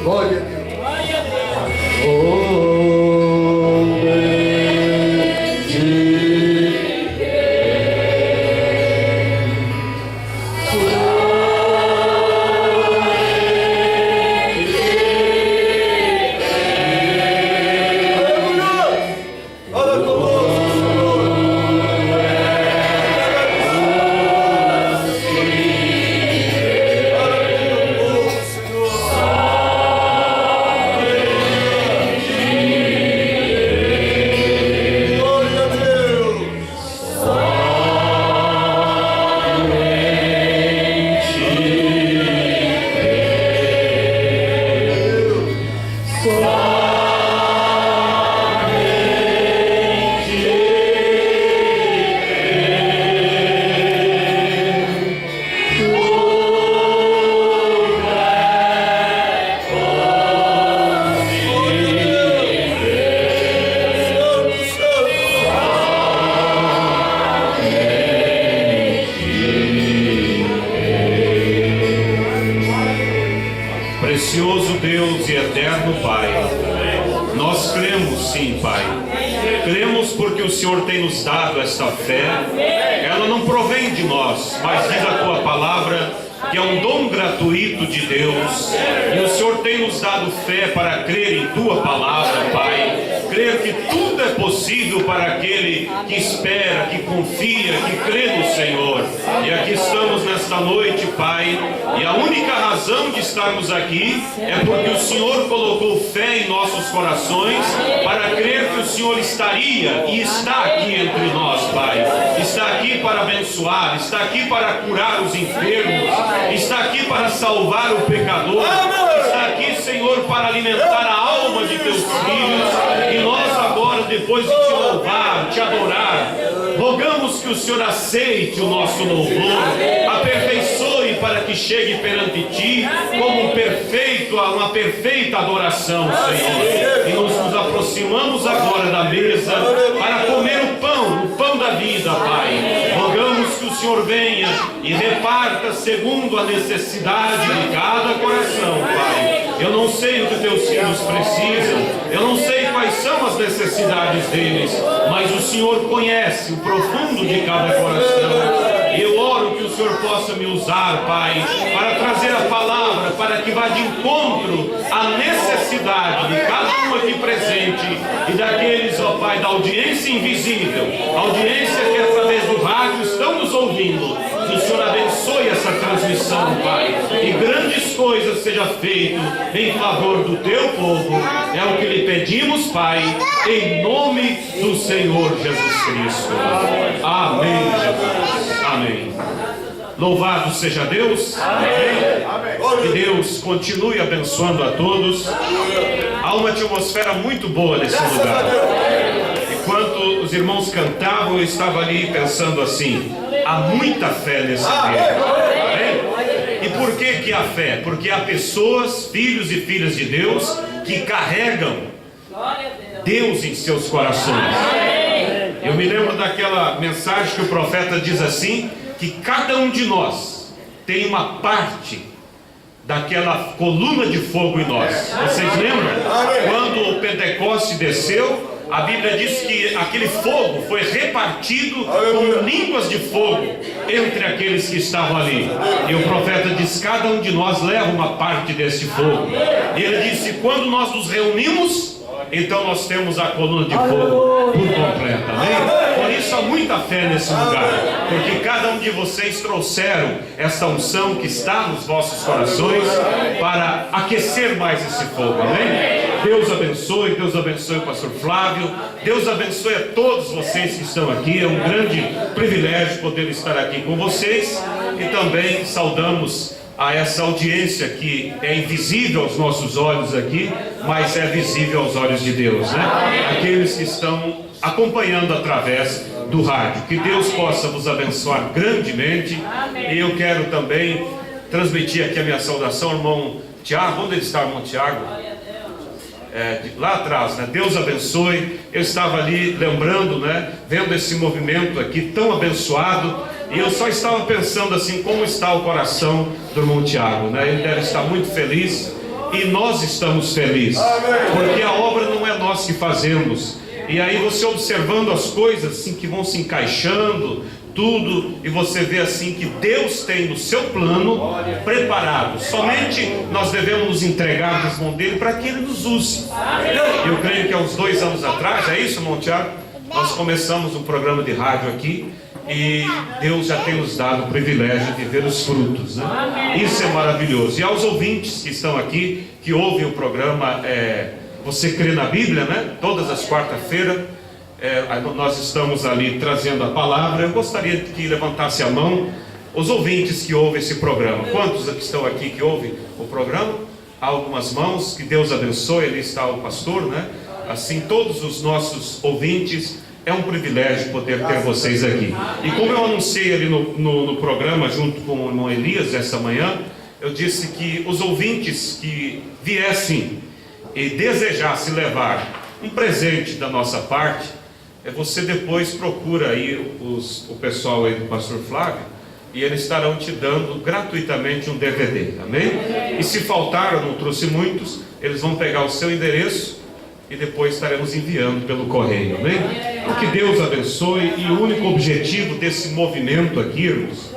Glória a Deus. Precioso Deus e eterno Pai, nós cremos sim, Pai. Cremos porque o Senhor tem nos dado esta fé. Ela não provém de nós, mas diz a Tua palavra que é um dom gratuito de Deus. E o Senhor tem nos dado fé para crer em Tua palavra, Pai. Crer que tudo é possível para aquele que espera, que confia, que crê no Senhor. E aqui estamos nesta noite, Pai, e a única razão de estarmos aqui é porque o Senhor colocou fé em nossos corações para crer que o Senhor estaria e está aqui entre nós, Pai. Está aqui para abençoar, está aqui para curar os enfermos, está aqui para salvar o pecador, está aqui, Senhor, para alimentar a alma de Teus filhos. E nós agora, depois de Te louvar, Te adorar, rogamos que o Senhor aceite o nosso louvor, aperfeiçoe para que chegue perante Ti como uma perfeita adoração, Senhor. E nos aproximamos agora da mesa para comer o pão da vida, Pai. Rogamos que o Senhor venha e reparta segundo a necessidade de cada coração, Pai. Eu não sei o que Teus filhos precisam, eu não sei quais são as necessidades deles, mas o Senhor conhece o profundo de cada coração. E eu oro que o Senhor possa me usar, Pai, para trazer a palavra, para que vá de encontro à necessidade de cada um aqui presente e daqueles, ó Pai, da audiência invisível, audiência que através do rádio estão nos ouvindo. Que o Senhor abençoe essa transmissão, Pai, e grandes coisas sejam feitas em favor do Teu povo. É o que lhe pedimos, Pai, em nome do Senhor Jesus Cristo. Amém, Jesus. Amém. Louvado seja Deus. Amém. Que Deus continue abençoando a todos. Há uma atmosfera muito boa nesse lugar. Enquanto os irmãos cantavam, eu estava ali pensando assim: há muita fé nesse meio. E por que há fé? Porque há pessoas, filhos e filhas de Deus, que carregam Deus em seus corações. Eu me lembro daquela mensagem que o profeta diz assim, que cada um de nós tem uma parte daquela coluna de fogo em nós. Vocês lembram? Quando o Pentecoste desceu, a Bíblia diz que aquele fogo foi repartido como línguas de fogo entre aqueles que estavam ali. E o profeta diz: cada um de nós leva uma parte desse fogo. E ele disse: quando nós nos reunimos, então nós temos a coluna de fogo por completa. Amém? Por isso há muita fé nesse lugar, porque cada um de vocês trouxeram essa unção que está nos vossos corações para aquecer mais esse fogo. Amém? Deus abençoe o pastor Flávio, Deus abençoe a todos vocês que estão aqui. É um grande privilégio poder estar aqui com vocês. E também saudamos a essa audiência que é invisível aos nossos olhos aqui, mas é visível aos olhos de Deus, né? Aqueles que estão acompanhando através do rádio. Que Deus possa vos abençoar grandemente. E eu quero também transmitir aqui a minha saudação ao irmão Tiago. Onde ele está, irmão Tiago? Lá atrás, né? Deus abençoe. Eu estava ali lembrando, né? Vendo esse movimento aqui tão abençoado, e eu só estava pensando assim, como está o coração do irmão Tiago, né? Ele deve estar muito feliz. e nós estamos felizes, porque a obra não é nós que fazemos. E aí você observando as coisas assim que vão se encaixando, tudo, e você vê assim que Deus tem no seu plano preparado. Somente nós devemos nos entregar nas mãos dele para que ele nos use. Eu creio que há uns 2 anos atrás, é isso, irmão Tiago? Nós começamos um programa de rádio aqui, e Deus já tem nos dado o privilégio de ver os frutos, né? Isso é maravilhoso. E aos ouvintes que estão aqui, que ouvem o programa Você Crê na Bíblia, né? Todas as quarta-feiras, nós estamos ali trazendo a palavra. Eu gostaria que levantasse a mão os ouvintes que ouvem esse programa. Quantos que estão aqui que ouvem o programa? Há algumas mãos, que Deus abençoe. Ali está o pastor, né? Assim, todos os nossos ouvintes, é um privilégio poder ter vocês aqui. E como eu anunciei ali no programa, junto com o irmão Elias, essa manhã, eu disse que os ouvintes que viessem e desejassem levar um presente da nossa parte, você depois procura aí o pessoal aí do pastor Flávio, e eles estarão te dando gratuitamente um DVD, amém? E se faltar, eu não trouxe muitos, eles vão pegar o seu endereço e depois estaremos enviando pelo correio, amém? Então, que Deus abençoe. E o único objetivo desse movimento aqui, irmãos,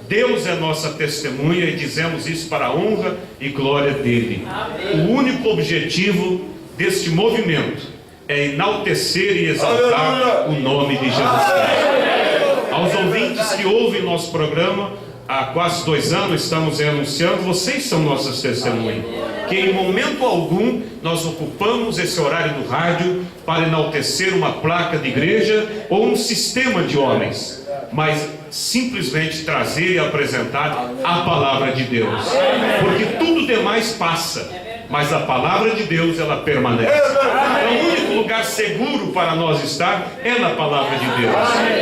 Deus é nossa testemunha, e dizemos isso para a honra e glória dele. O único objetivo deste movimento é enaltecer e exaltar o nome de Jesus Cristo. Aos ouvintes que ouvem nosso programa, há quase 2 anos estamos anunciando, vocês são nossas testemunhas, que em momento algum nós ocupamos esse horário do rádio para enaltecer uma placa de igreja ou um sistema de homens, mas simplesmente trazer e apresentar a palavra de Deus, porque tudo demais passa, mas a palavra de Deus, ela permanece. Então, o único lugar seguro para nós estar é na palavra de Deus,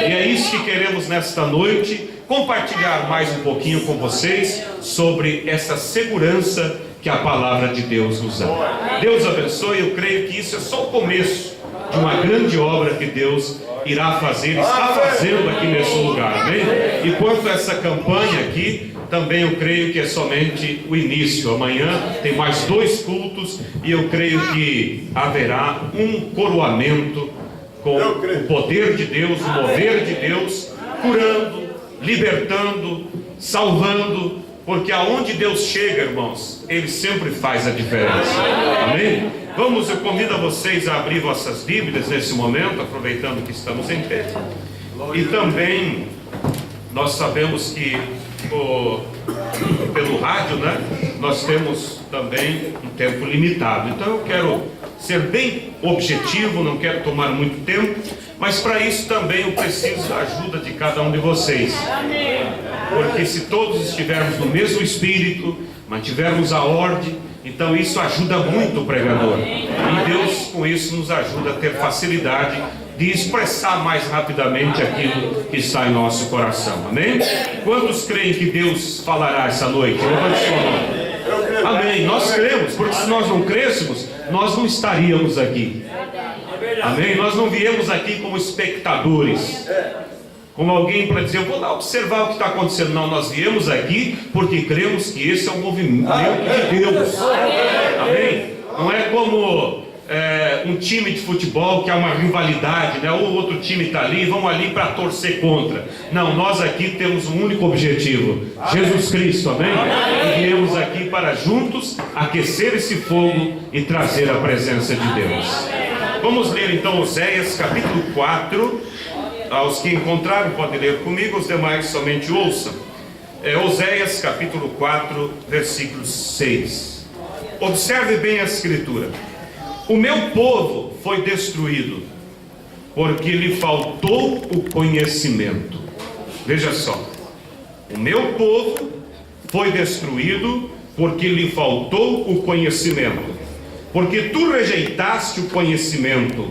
e é isso que queremos nesta noite compartilhar mais um pouquinho com vocês sobre essa segurança que a palavra de Deus nos dá. Deus abençoe. Eu creio que isso é só o começo de uma grande obra que Deus irá fazer, está fazendo aqui nesse lugar, amém? E quanto a essa campanha aqui, também eu creio que é somente o início. Amanhã tem mais 2 cultos, e eu creio que haverá um coroamento com o poder de Deus, o mover de Deus, curando, libertando, salvando, porque aonde Deus chega, irmãos, Ele sempre faz a diferença, amém? Eu convido a vocês a abrir vossas Bíblias nesse momento, aproveitando que estamos em pé. E também nós sabemos que pelo rádio, né, nós temos também um tempo limitado. Então eu quero ser bem objetivo, não quero tomar muito tempo, mas para isso também eu preciso da ajuda de cada um de vocês. Porque se todos estivermos no mesmo espírito, mantivermos a ordem, então isso ajuda muito o pregador. E Deus com isso nos ajuda a ter facilidade de expressar mais rapidamente aquilo que está em nosso coração, amém? Quantos creem que Deus falará essa noite? Levante sua mão. Amém, nós cremos, porque se nós não crêssemos, nós não estaríamos aqui, amém? Nós não viemos aqui como espectadores, como alguém para dizer, eu vou lá observar o que está acontecendo. Não, nós viemos aqui porque cremos que esse é um movimento de Deus, amém? Não é como um time de futebol que há uma rivalidade, né? Ou outro time está ali, vamos ali para torcer contra. Não, nós aqui temos um único objetivo, Jesus Cristo, amém? E viemos aqui para juntos aquecer esse fogo e trazer a presença de Deus. Vamos ler então Oséias capítulo 4. Aos que encontraram podem ler comigo, os demais somente ouçam. Oséias capítulo 4, versículo 6. Observe bem a escritura. O meu povo foi destruído porque lhe faltou o conhecimento. Veja só, o meu povo foi destruído porque lhe faltou o conhecimento. Porque tu rejeitaste o conhecimento,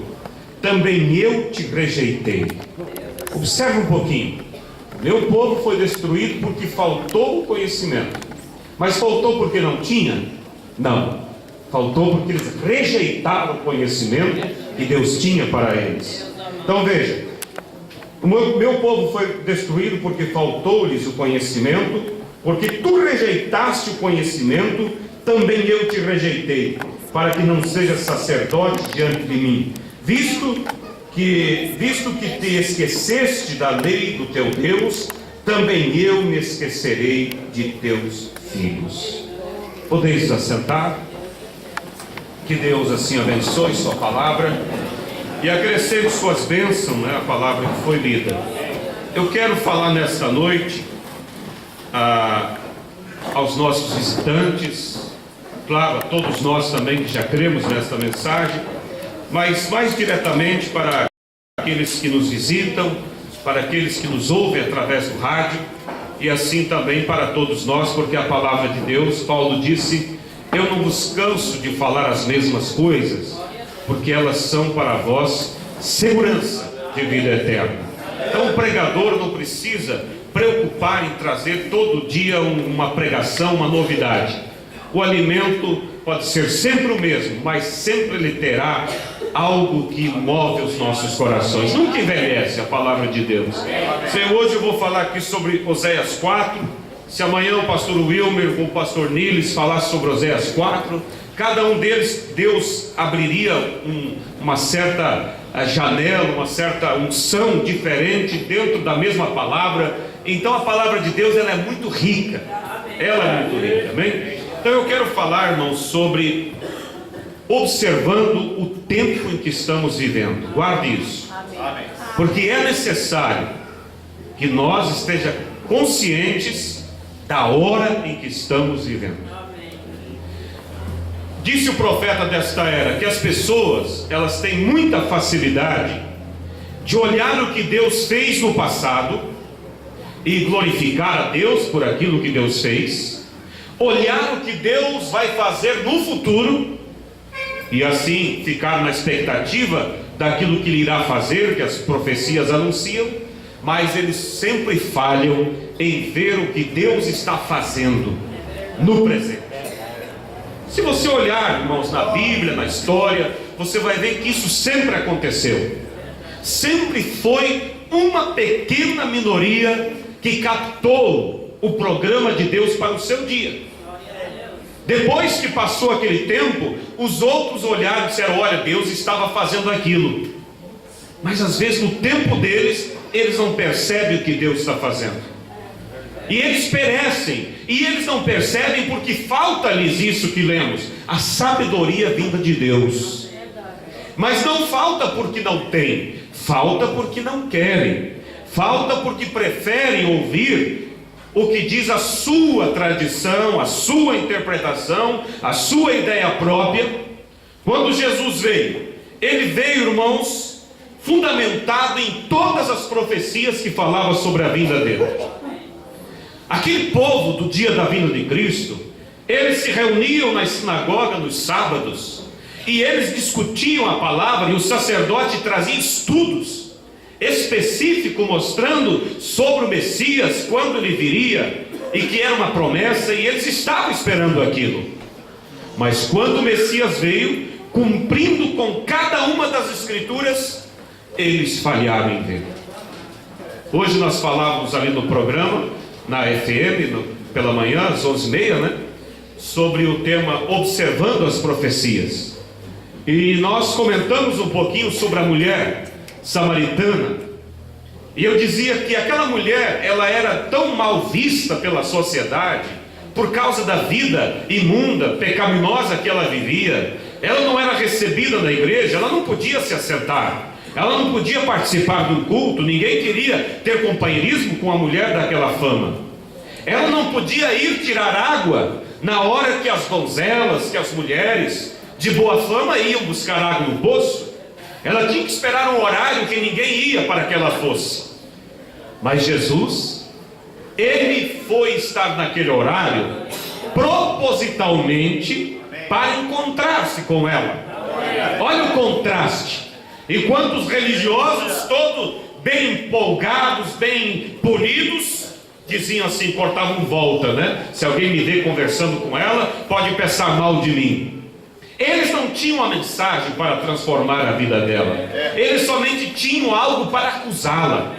também eu te rejeitei. Observe um pouquinho. O meu povo foi destruído porque faltou o conhecimento. Mas faltou porque não tinha? Não. Faltou porque eles rejeitaram o conhecimento que Deus tinha para eles. Então veja, o meu povo foi destruído porque faltou-lhes o conhecimento, porque tu rejeitaste o conhecimento, também eu te rejeitei, para que não sejas sacerdote diante de mim, visto que te esqueceste da lei do teu Deus, também eu me esquecerei de teus filhos. Podeis assentar. Que Deus assim abençoe sua palavra e acrescente suas bênçãos, a palavra que foi lida. Eu quero falar nesta noite aos nossos visitantes, claro, a todos nós também que já cremos nesta mensagem, mas mais diretamente para aqueles que nos visitam, para aqueles que nos ouvem através do rádio, e assim também para todos nós, porque a palavra de Deus, Paulo disse: eu não vos canso de falar as mesmas coisas, porque elas são para vós segurança de vida eterna. Então o pregador não precisa preocupar em trazer todo dia uma pregação, uma novidade. O alimento pode ser sempre o mesmo, mas sempre ele terá algo que move os nossos corações. Nunca envelhece a palavra de Deus. Hoje eu vou falar aqui sobre Oséias 4. Se amanhã o pastor Wilmer ou o pastor Niles falasse sobre Oséias 4, cada um deles, Deus abriria uma certa janela, uma certa unção diferente dentro da mesma palavra. Então a palavra de Deus, ela é muito rica. Ela é muito rica, amém? Então eu quero falar, irmãos, sobre observando o tempo em que estamos vivendo. Guarde isso. Porque é necessário que nós estejamos conscientes da hora em que estamos vivendo. Disse o profeta desta era que as pessoas, elas têm muita facilidade de olhar o que Deus fez no passado e glorificar a Deus por aquilo que Deus fez, olhar o que Deus vai fazer no futuro e assim ficar na expectativa daquilo que Ele irá fazer, que as profecias anunciam, mas eles sempre falham em ver o que Deus está fazendo no presente. Se você olhar, irmãos, na Bíblia, na história, você vai ver que isso sempre aconteceu. Sempre foi uma pequena minoria que captou o programa de Deus para o seu dia. Depois que passou aquele tempo, os outros olharam e disseram: olha, Deus estava fazendo aquilo. Mas às vezes no tempo deles, eles não percebem o que Deus está fazendo. E eles perecem, e eles não percebem porque falta-lhes isso que lemos, a sabedoria vinda de Deus. Mas não falta porque não tem, falta porque não querem, falta porque preferem ouvir o que diz a sua tradição, a sua interpretação, a sua ideia própria. Quando Jesus veio, Ele veio, irmãos, fundamentado em todas as profecias que falavam sobre a vinda dele. Aquele povo do dia da vinda de Cristo, eles se reuniam na sinagoga nos sábados, e eles discutiam a palavra, e o sacerdote trazia estudos específicos mostrando sobre o Messias, quando ele viria, e que era uma promessa, e eles estavam esperando aquilo. Mas quando o Messias veio, cumprindo com cada uma das escrituras, eles falharam em ver. Hoje nós falávamos ali no programa, na FM, pela manhã, às 11h30, sobre o tema Observando as Profecias. E nós comentamos um pouquinho sobre a mulher samaritana. E eu dizia que aquela mulher, ela era tão mal vista pela sociedade, por causa da vida imunda, pecaminosa que ela vivia. Ela não era recebida na igreja, ela não podia se assentar, ela não podia participar de um culto, ninguém queria ter companheirismo com a mulher daquela fama. Ela não podia ir tirar água na hora que as donzelas, que as mulheres de boa fama iam buscar água no poço. Ela tinha que esperar um horário que ninguém ia para que ela fosse. Mas Jesus, Ele foi estar naquele horário propositalmente para encontrar-se com ela. Olha o contraste. Enquanto os religiosos, todos bem empolgados, bem polidos, diziam assim, cortavam volta, Se alguém me vê conversando com ela, pode pensar mal de mim. Eles não tinham uma mensagem para transformar a vida dela. Eles somente tinham algo para acusá-la.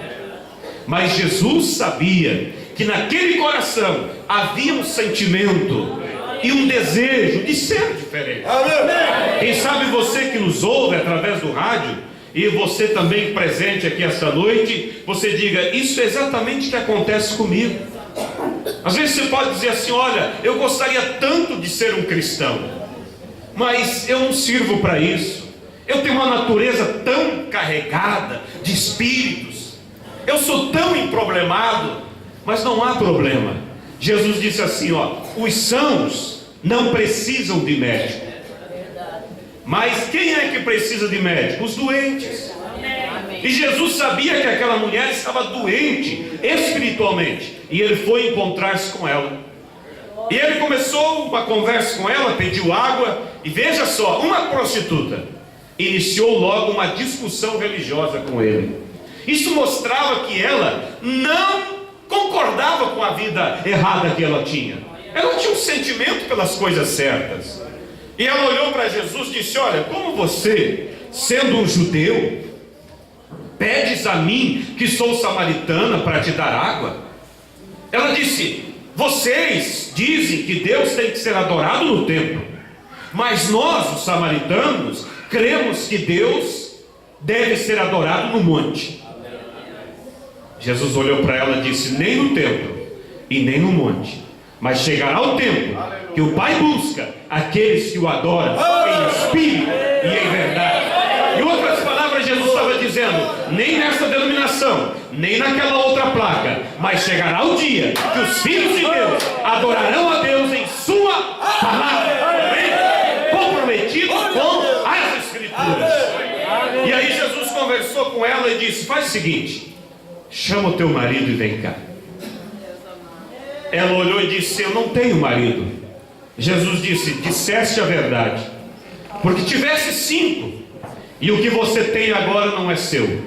Mas Jesus sabia que naquele coração havia um sentimento e um desejo de ser diferente. Quem sabe você que nos ouve através do rádio, e você também presente aqui esta noite, você diga: isso é exatamente o que acontece comigo. Às vezes você pode dizer assim: olha, eu gostaria tanto de ser um cristão, mas eu não sirvo para isso. Eu tenho uma natureza tão carregada de espíritos, eu sou tão emproblemado. Mas não há problema. Jesus disse assim: ó, os sãos não precisam de médico. Mas quem é que precisa de médico? Os doentes. E Jesus sabia que aquela mulher estava doente espiritualmente, e ele foi encontrar-se com ela. E ele começou uma conversa com ela, pediu água, e veja só, uma prostituta iniciou logo uma discussão religiosa com ele. Isso mostrava que ela não concordava com a vida errada que ela tinha. Ela tinha um sentimento pelas coisas certas. E ela olhou para Jesus e disse: olha, como você, sendo um judeu, pedes a mim, que sou samaritana, para te dar água? Ela disse: vocês dizem que Deus tem que ser adorado no templo, mas nós, os samaritanos, cremos que Deus deve ser adorado no monte. Jesus olhou para ela e disse: nem no templo e nem no monte, mas chegará o tempo que o Pai busca aqueles que o adoram em espírito e em verdade. Em outras palavras, Jesus estava dizendo: nem nesta denominação, nem naquela outra placa, mas chegará o dia que os filhos de Deus adorarão a Deus em sua palavra, comprometidos com as Escrituras. E aí Jesus conversou com ela e disse: faz o seguinte, chama o teu marido e vem cá. Ela olhou e disse: eu não tenho marido. Jesus disse: disseste a verdade, porque tivesse 5, e o que você tem agora não é seu.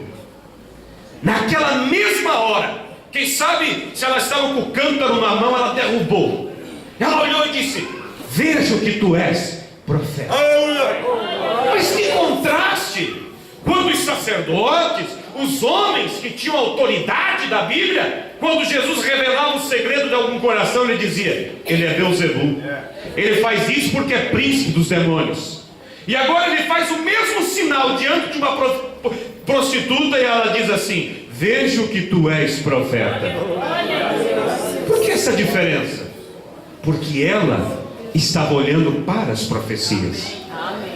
Naquela mesma hora, quem sabe se ela estava com o cântaro na mão, ela derrubou. Ela olhou e disse: vejo que tu és profeta. Mas que contraste, quando os sacerdotes, os homens que tinham autoridade da Bíblia, quando Jesus revelava o segredo de algum coração, ele dizia: ele é Beelzebul, ele faz isso porque é príncipe dos demônios. E agora ele faz o mesmo sinal diante de uma prostituta, e ela diz assim: vejo que tu és profeta. Por que essa diferença? Porque ela estava olhando para as profecias.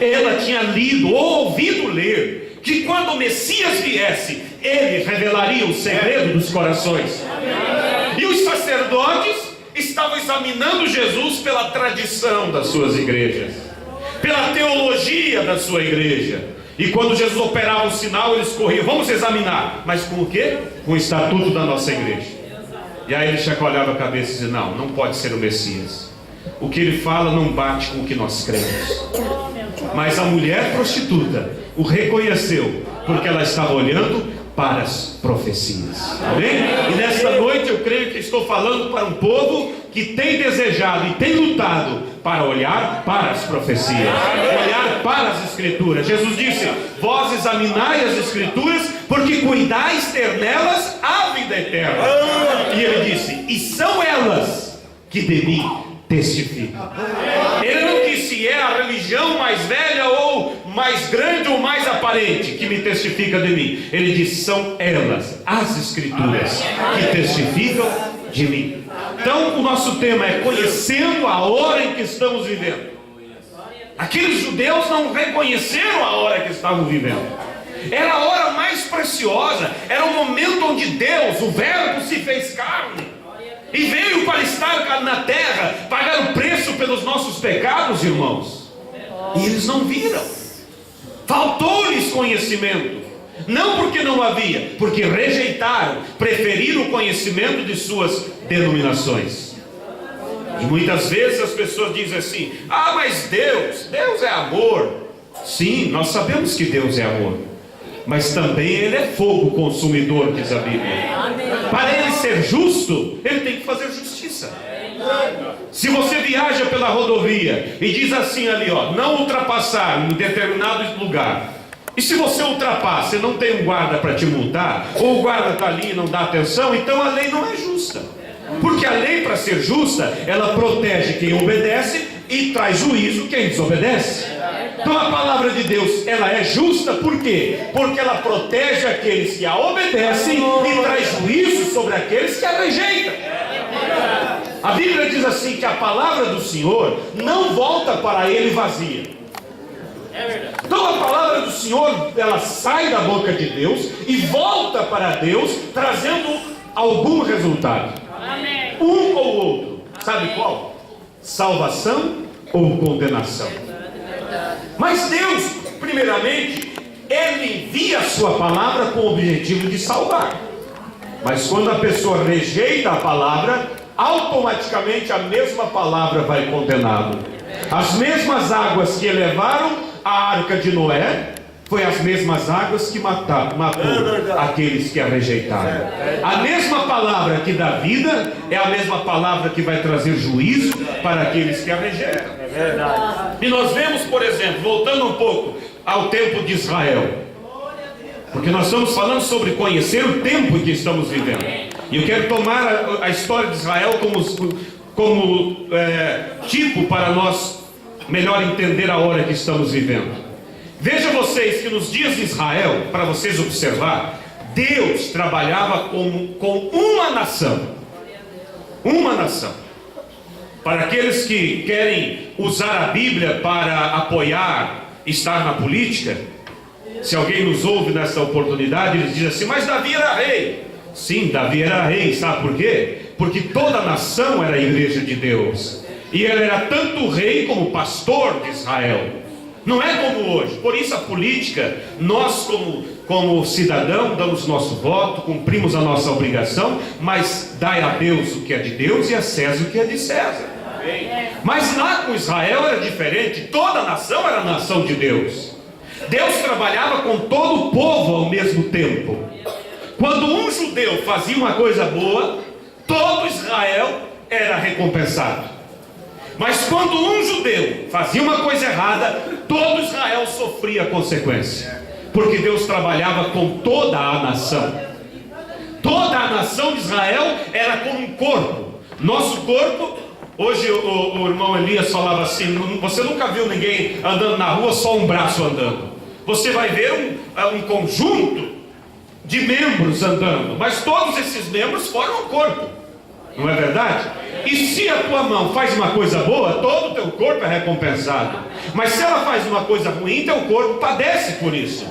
Ela tinha lido ou ouvido ler que quando o Messias viesse, ele revelaria o segredo dos corações. E os sacerdotes estavam examinando Jesus pela tradição das suas igrejas, pela teologia da sua igreja. E quando Jesus operava um sinal, eles corriam: vamos examinar. Mas com o quê? Com o estatuto da nossa igreja. E aí ele chacoalhava a cabeça e dizia: não, não pode ser o Messias. O que ele fala não bate com o que nós cremos. Mas a mulher prostituta o reconheceu, porque ela estava olhando para as profecias. Amém? E nesta noite eu creio que estou falando para um povo que tem desejado e tem lutado para olhar para as profecias, olhar para as Escrituras. Jesus disse: vós examinai as Escrituras, porque cuidais ter nelas a vida eterna. E ele disse: e são elas que de mim testificam. Ele não disse: é a religião mais velha ou mais grande ou mais aparente que me testifica de mim. Ele disse: são elas, as Escrituras, que testificam de mim. Então o nosso tema é conhecendo a hora em que estamos vivendo. Aqueles judeus não reconheceram a hora que estavam vivendo. Era a hora mais preciosa, era o momento onde Deus, o Verbo, se fez carne e veio para estar na terra, pagar o preço pelos nossos pecados, irmãos. E eles não viram. Faltou-lhes conhecimento. Não porque não havia, porque rejeitaram, preferiram o conhecimento de suas denominações. E muitas vezes as pessoas dizem assim: ah, mas Deus é amor. Sim, nós sabemos que Deus é amor, mas também Ele é fogo consumidor, diz a Bíblia. Para Ele ser justo, Ele tem que fazer justiça. Se você viaja pela rodovia e diz assim ali, ó, não ultrapassar em determinado lugar, e se você ultrapassa, você não tem um guarda para te multar, ou o guarda está ali e não dá atenção, então a lei não é justa. Porque a lei, para ser justa, ela protege quem obedece e traz juízo quem desobedece. Então a palavra de Deus, ela é justa, por quê? Porque ela protege aqueles que a obedecem e traz juízo sobre aqueles que a rejeitam. A Bíblia diz assim, que a palavra do Senhor não volta para ele vazia. Então a palavra do Senhor, ela sai da boca de Deus e volta para Deus, trazendo algum resultado. Um ou outro. Sabe qual? Salvação ou condenação. Mas Deus, primeiramente, Ele envia a sua palavra com o objetivo de salvar. Mas quando a pessoa rejeita a palavra, automaticamente a mesma palavra vai condená-lo. As mesmas águas que elevaram a arca de Noé, foi as mesmas águas que matou aqueles que a rejeitaram. A mesma palavra que dá vida é a mesma palavra que vai trazer juízo para aqueles que a rejeitam. E nós vemos, por exemplo, voltando um pouco ao tempo de Israel, porque nós estamos falando sobre conhecer o tempo que estamos vivendo. E eu quero tomar a história de Israel como tipo para nós melhor entender a hora que estamos vivendo. Veja vocês que nos dias de Israel, para vocês observar, Deus trabalhava com uma nação. Uma nação. Para aqueles que querem usar a Bíblia para apoiar, estar na política, se alguém nos ouve nessa oportunidade, eles dizem assim, mas Davi era rei. Sim, Davi era rei, sabe por quê? Porque toda a nação era a igreja de Deus. E ele era tanto rei como pastor de Israel. Não é como hoje. Por isso a política, nós como cidadão damos nosso voto, cumprimos a nossa obrigação, mas dai a Deus o que é de Deus e a César o que é de César. Mas lá com Israel era diferente. Toda a nação era a nação de Deus. Deus trabalhava com todo o povo ao mesmo tempo. Quando um judeu fazia uma coisa boa, todo Israel era recompensado. Mas quando um judeu fazia uma coisa errada, todo Israel sofria a consequência. Porque Deus trabalhava com toda a nação. Toda a nação de Israel era como um corpo. Nosso corpo, hoje o irmão Elias falava assim, você nunca viu ninguém andando na rua só um braço andando. Você vai ver um conjunto de membros andando, mas todos esses membros formam um corpo. Não é verdade? E se a tua mão faz uma coisa boa, todo o teu corpo é recompensado. Mas se ela faz uma coisa ruim, teu corpo padece por isso.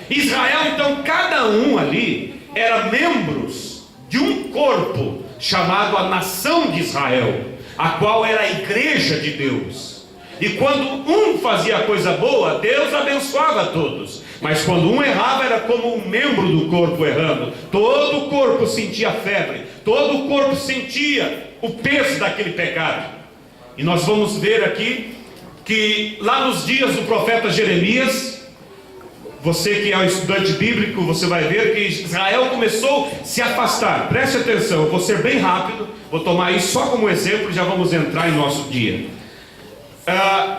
Israel, então, cada um ali era membros de um corpo chamado a nação de Israel, a qual era a igreja de Deus. E quando um fazia coisa boa, Deus abençoava todos. Mas quando um errava, era como um membro do corpo errando. Todo o corpo sentia febre, todo o corpo sentia o peso daquele pecado. E nós vamos ver aqui que lá nos dias do profeta Jeremias, você que é um estudante bíblico, você vai ver que Israel começou a se afastar. Preste atenção, eu vou ser bem rápido, vou tomar isso só como exemplo e já vamos entrar em nosso dia.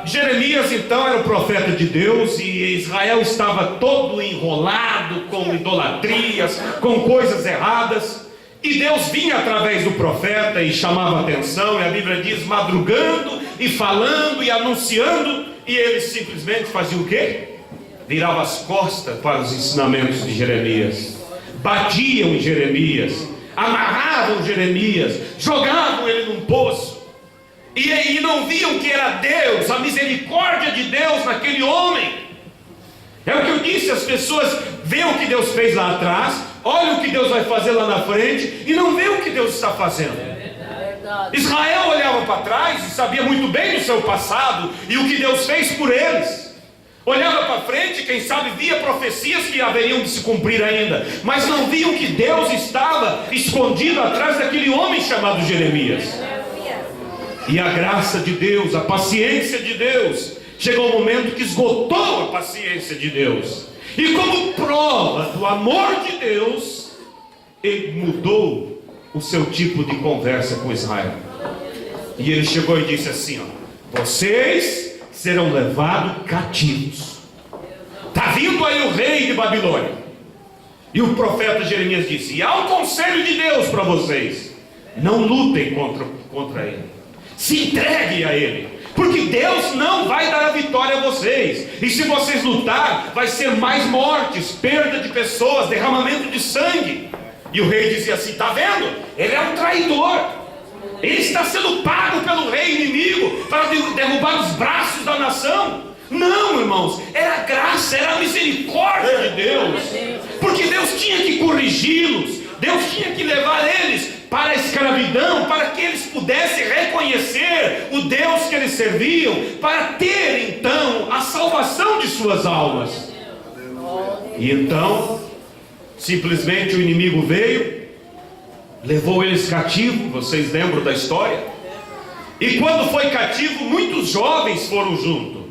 Jeremias então era o profeta de Deus, e Israel estava todo enrolado com idolatrias, com coisas erradas, e Deus vinha através do profeta e chamava a atenção, e a Bíblia diz, madrugando e falando e anunciando, e eles simplesmente faziam o quê? Viravam as costas para os ensinamentos de Jeremias, batiam em Jeremias, amarravam Jeremias, jogavam ele num poço, e não viam que era Deus, a misericórdia de Deus naquele homem. É o que eu disse, as pessoas veem o que Deus fez lá atrás, olham o que Deus vai fazer lá na frente, e não veem o que Deus está fazendo. Israel olhava para trás e sabia muito bem do seu passado, e o que Deus fez por eles. Olhava para frente, quem sabe via profecias que haveriam de se cumprir ainda, mas não viam que Deus estava escondido atrás daquele homem chamado Jeremias. E a graça de Deus, a paciência de Deus, chegou um momento que esgotou a paciência de Deus. E como prova do amor de Deus, ele mudou o seu tipo de conversa com Israel. E ele chegou e disse assim, vocês serão levados cativos. Está vindo aí o rei de Babilônia. E o profeta Jeremias disse, e há um conselho de Deus para vocês. Não lutem contra ele. Se entregue a ele, porque Deus não vai dar a vitória a vocês. E se vocês lutar, vai ser mais mortes, perda de pessoas, derramamento de sangue. E o rei dizia assim: está vendo? Ele é um traidor. Ele está sendo pago pelo rei inimigo para derrubar os braços da nação. Não, irmãos, era a graça, era a misericórdia de Deus, porque Deus tinha que corrigi-los, Deus tinha que levar eles para a escravidão, para que eles pudessem reconhecer o Deus que eles serviam, para ter então a salvação de suas almas. E então, simplesmente o inimigo veio, levou eles cativos. Vocês lembram da história? E quando foi cativo, muitos jovens foram junto.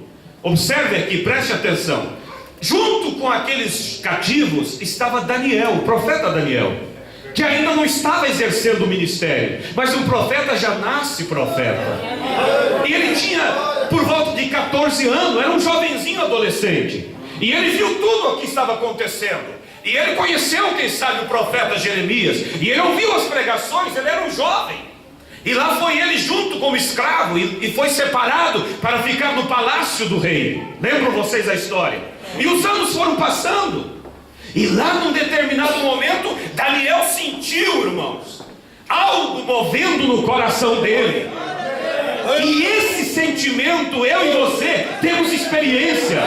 Observe aqui, preste atenção. Junto com aqueles cativos estava Daniel, o profeta Daniel, que ainda não estava exercendo o ministério, mas um profeta já nasce profeta. E ele tinha por volta de 14 anos, era um jovenzinho adolescente. E ele viu tudo o que estava acontecendo. E ele conheceu, quem sabe, o profeta Jeremias. E ele ouviu as pregações, ele era um jovem. E lá foi ele junto como escravo, e foi separado para ficar no palácio do rei. Lembram vocês a história? E os anos foram passando. E lá num determinado momento, Daniel sentiu, irmãos, algo movendo no coração dele. E esse sentimento, eu e você temos experiência,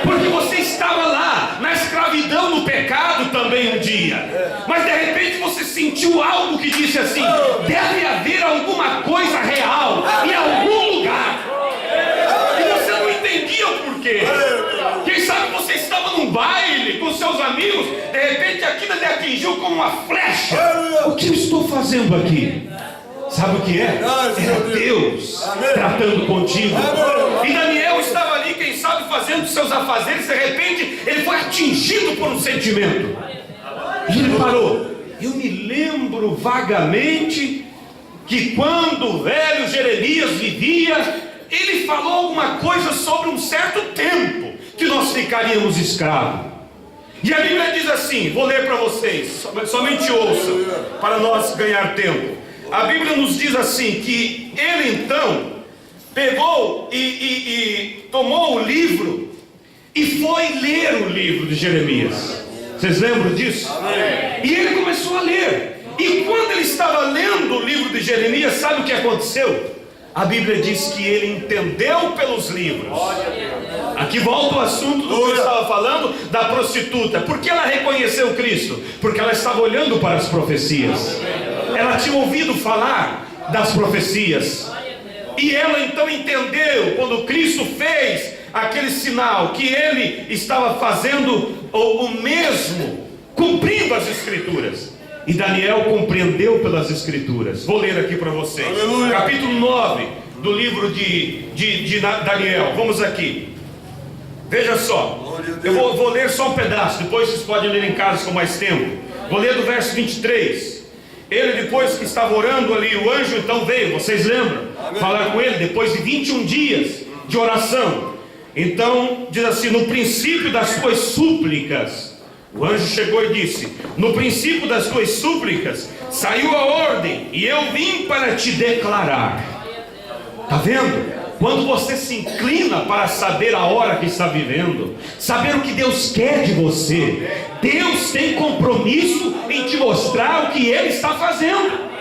porque você estava lá na escravidão, no pecado também um dia, mas de repente você sentiu algo que disse assim: deve haver alguma coisa real em algum lugar. E você não entendia o porquê. Quem sabe você estava num baile com seus amigos, de repente aquilo lhe atingiu como uma flecha. O que eu estou fazendo aqui? Sabe o que é? Era Deus tratando contigo. E Daniel estava ali, quem sabe, fazendo seus afazeres. De repente ele foi atingido por um sentimento. E ele parou. Eu me lembro vagamente que quando o velho Jeremias vivia, ele falou alguma coisa sobre um certo tempo que nós ficaríamos escravos. E a Bíblia diz assim, vou ler para vocês, somente ouçam, para nós ganhar tempo. A Bíblia nos diz assim, que ele então pegou e tomou o livro e foi ler o livro de Jeremias. Vocês lembram disso? Amém. E ele começou a ler. E quando ele estava lendo o livro de Jeremias, sabe o que aconteceu? A Bíblia diz que ele entendeu pelos livros. Aqui volta o assunto do que eu estava falando, da prostituta. Por que ela reconheceu Cristo? Porque ela estava olhando para as profecias. Ela tinha ouvido falar das profecias. E ela então entendeu, quando Cristo fez aquele sinal, que ele estava fazendo o mesmo, cumprindo as Escrituras. E Daniel compreendeu pelas Escrituras. Vou ler aqui para vocês. Aleluia. Capítulo 9 do livro de Daniel. Vamos aqui. Veja só. Eu vou ler só um pedaço. Depois vocês podem ler em casa com mais tempo. Vou ler do verso 23. Ele, depois que estava orando ali, o anjo então veio, vocês lembram? Amém. Falar com ele, depois de 21 dias de oração. Então, diz assim: no princípio das tuas súplicas, o anjo chegou e disse: no princípio das tuas súplicas saiu a ordem, e eu vim para te declarar. Está vendo? Quando você se inclina para saber a hora que está vivendo, saber o que Deus quer de você, Deus tem compromisso em te mostrar o que Ele está fazendo.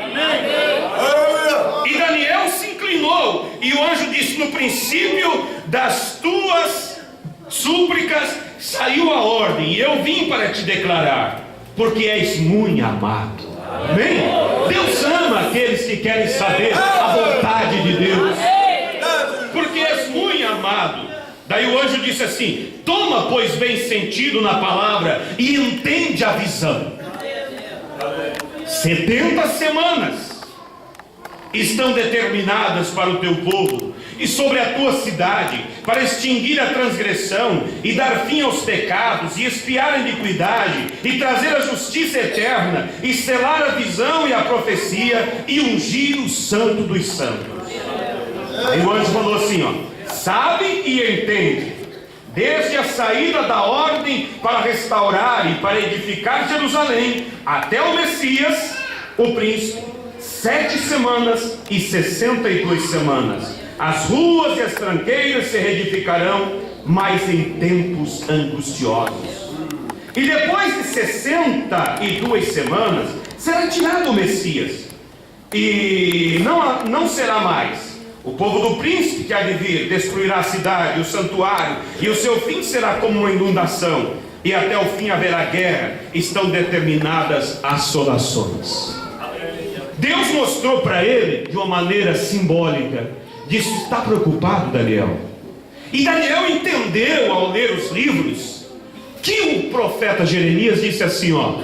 E Daniel se inclinou, e o anjo disse: no princípio das tuas súplicas saiu a ordem, e eu vim para te declarar, porque és muito amado. Amém? Deus ama aqueles que querem saber a vontade de Deus, porque és muito amado. Daí o anjo disse assim: toma, pois, bem sentido na palavra e entende a visão. 70 semanas estão determinadas para o teu povo e sobre a tua cidade, para extinguir a transgressão e dar fim aos pecados, e expiar a iniquidade, e trazer a justiça eterna, e selar a visão e a profecia, e ungir o santo dos santos. Aí o anjo falou assim, ó: sabe e entende, desde a saída da ordem para restaurar e para edificar Jerusalém, até o Messias, o príncipe, 7 semanas e 62 semanas. As ruas e as tranqueiras se reedificarão, mas em tempos angustiosos. E depois de 62 semanas, será tirado o Messias. E não será mais. O povo do príncipe que há de vir destruirá a cidade, o santuário, e o seu fim será como uma inundação. E até o fim haverá guerra. Estão determinadas assolações. Deus mostrou para ele de uma maneira simbólica. Disse: está preocupado, Daniel? E Daniel entendeu ao ler os livros que o profeta Jeremias disse assim: ó,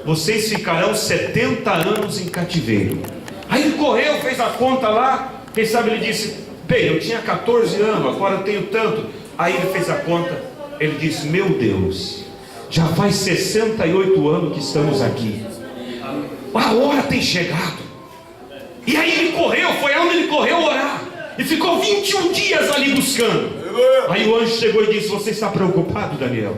vocês ficarão 70 anos em cativeiro. Aí ele correu, fez a conta lá. Quem sabe ele disse: bem, eu tinha 14 anos, agora eu tenho tanto. Aí ele fez a conta. Ele disse: meu Deus, já faz 68 anos que estamos aqui. A hora tem chegado. E aí ele correu, foi aonde ele correu orar. E ficou 21 dias ali buscando. Aí o anjo chegou e disse: você está preocupado, Daniel?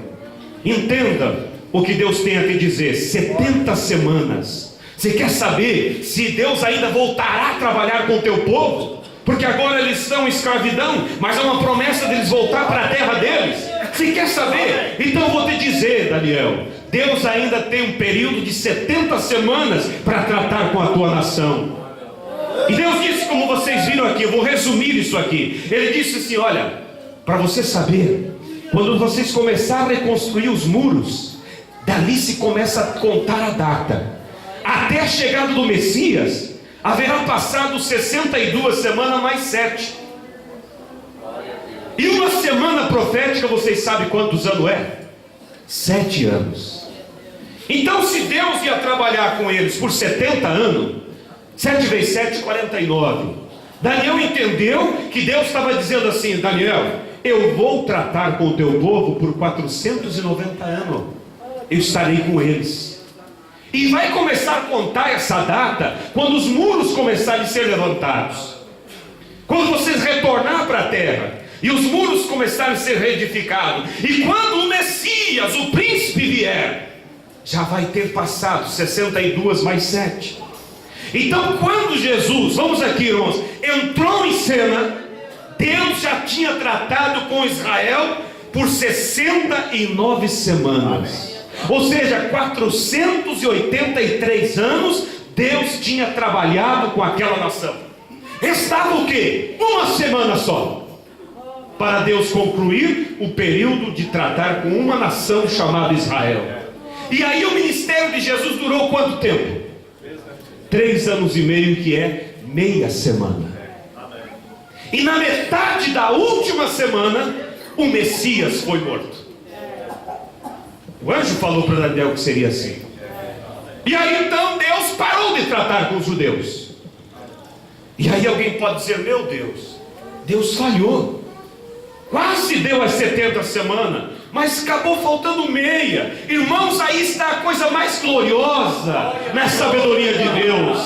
Entenda o que Deus tem a te dizer. 70 semanas. Você quer saber se Deus ainda voltará a trabalhar com o teu povo? Porque agora eles estão em escravidão, mas há uma promessa deles voltar para a terra deles. Você quer saber? Então eu vou te dizer, Daniel, Deus ainda tem um período de 70 semanas para tratar com a tua nação. E Deus disse, como vocês viram aqui, eu vou resumir isso aqui. Ele disse assim: olha, para você saber, quando vocês começarem a reconstruir os muros, dali se começa a contar a data. Até a chegada do Messias, haverá passado 62 semanas mais 7. E uma semana profética, vocês sabem quantos anos é? 7 anos. Então, se Deus ia trabalhar com eles por 70 anos, 7 vezes 7, 49. Daniel entendeu que Deus estava dizendo assim: Daniel, eu vou tratar com o teu povo por 490 anos. Eu estarei com eles. E vai começar a contar essa data quando os muros começarem a ser levantados. Quando vocês retornar para a terra e os muros começarem a ser reedificados. E quando o Messias, o príncipe, vier, já vai ter passado 62 mais 7. Então, quando Jesus, vamos aqui, irmãos, entrou em cena, Deus já tinha tratado com Israel por 69 semanas. Ou seja, 483 anos Deus tinha trabalhado com aquela nação. Restava o quê? Uma semana só para Deus concluir o período de tratar com uma nação chamada Israel. E aí o ministério de Jesus durou quanto tempo? 3 anos e meio, que é meia semana. E na metade da última semana, o Messias foi morto. O anjo falou para Daniel que seria assim. E aí então Deus parou de tratar com os judeus. E aí alguém pode dizer: meu Deus, Deus falhou. Quase deu as 70 semanas, mas acabou faltando meia. Irmãos, aí está a coisa mais gloriosa na sabedoria de Deus.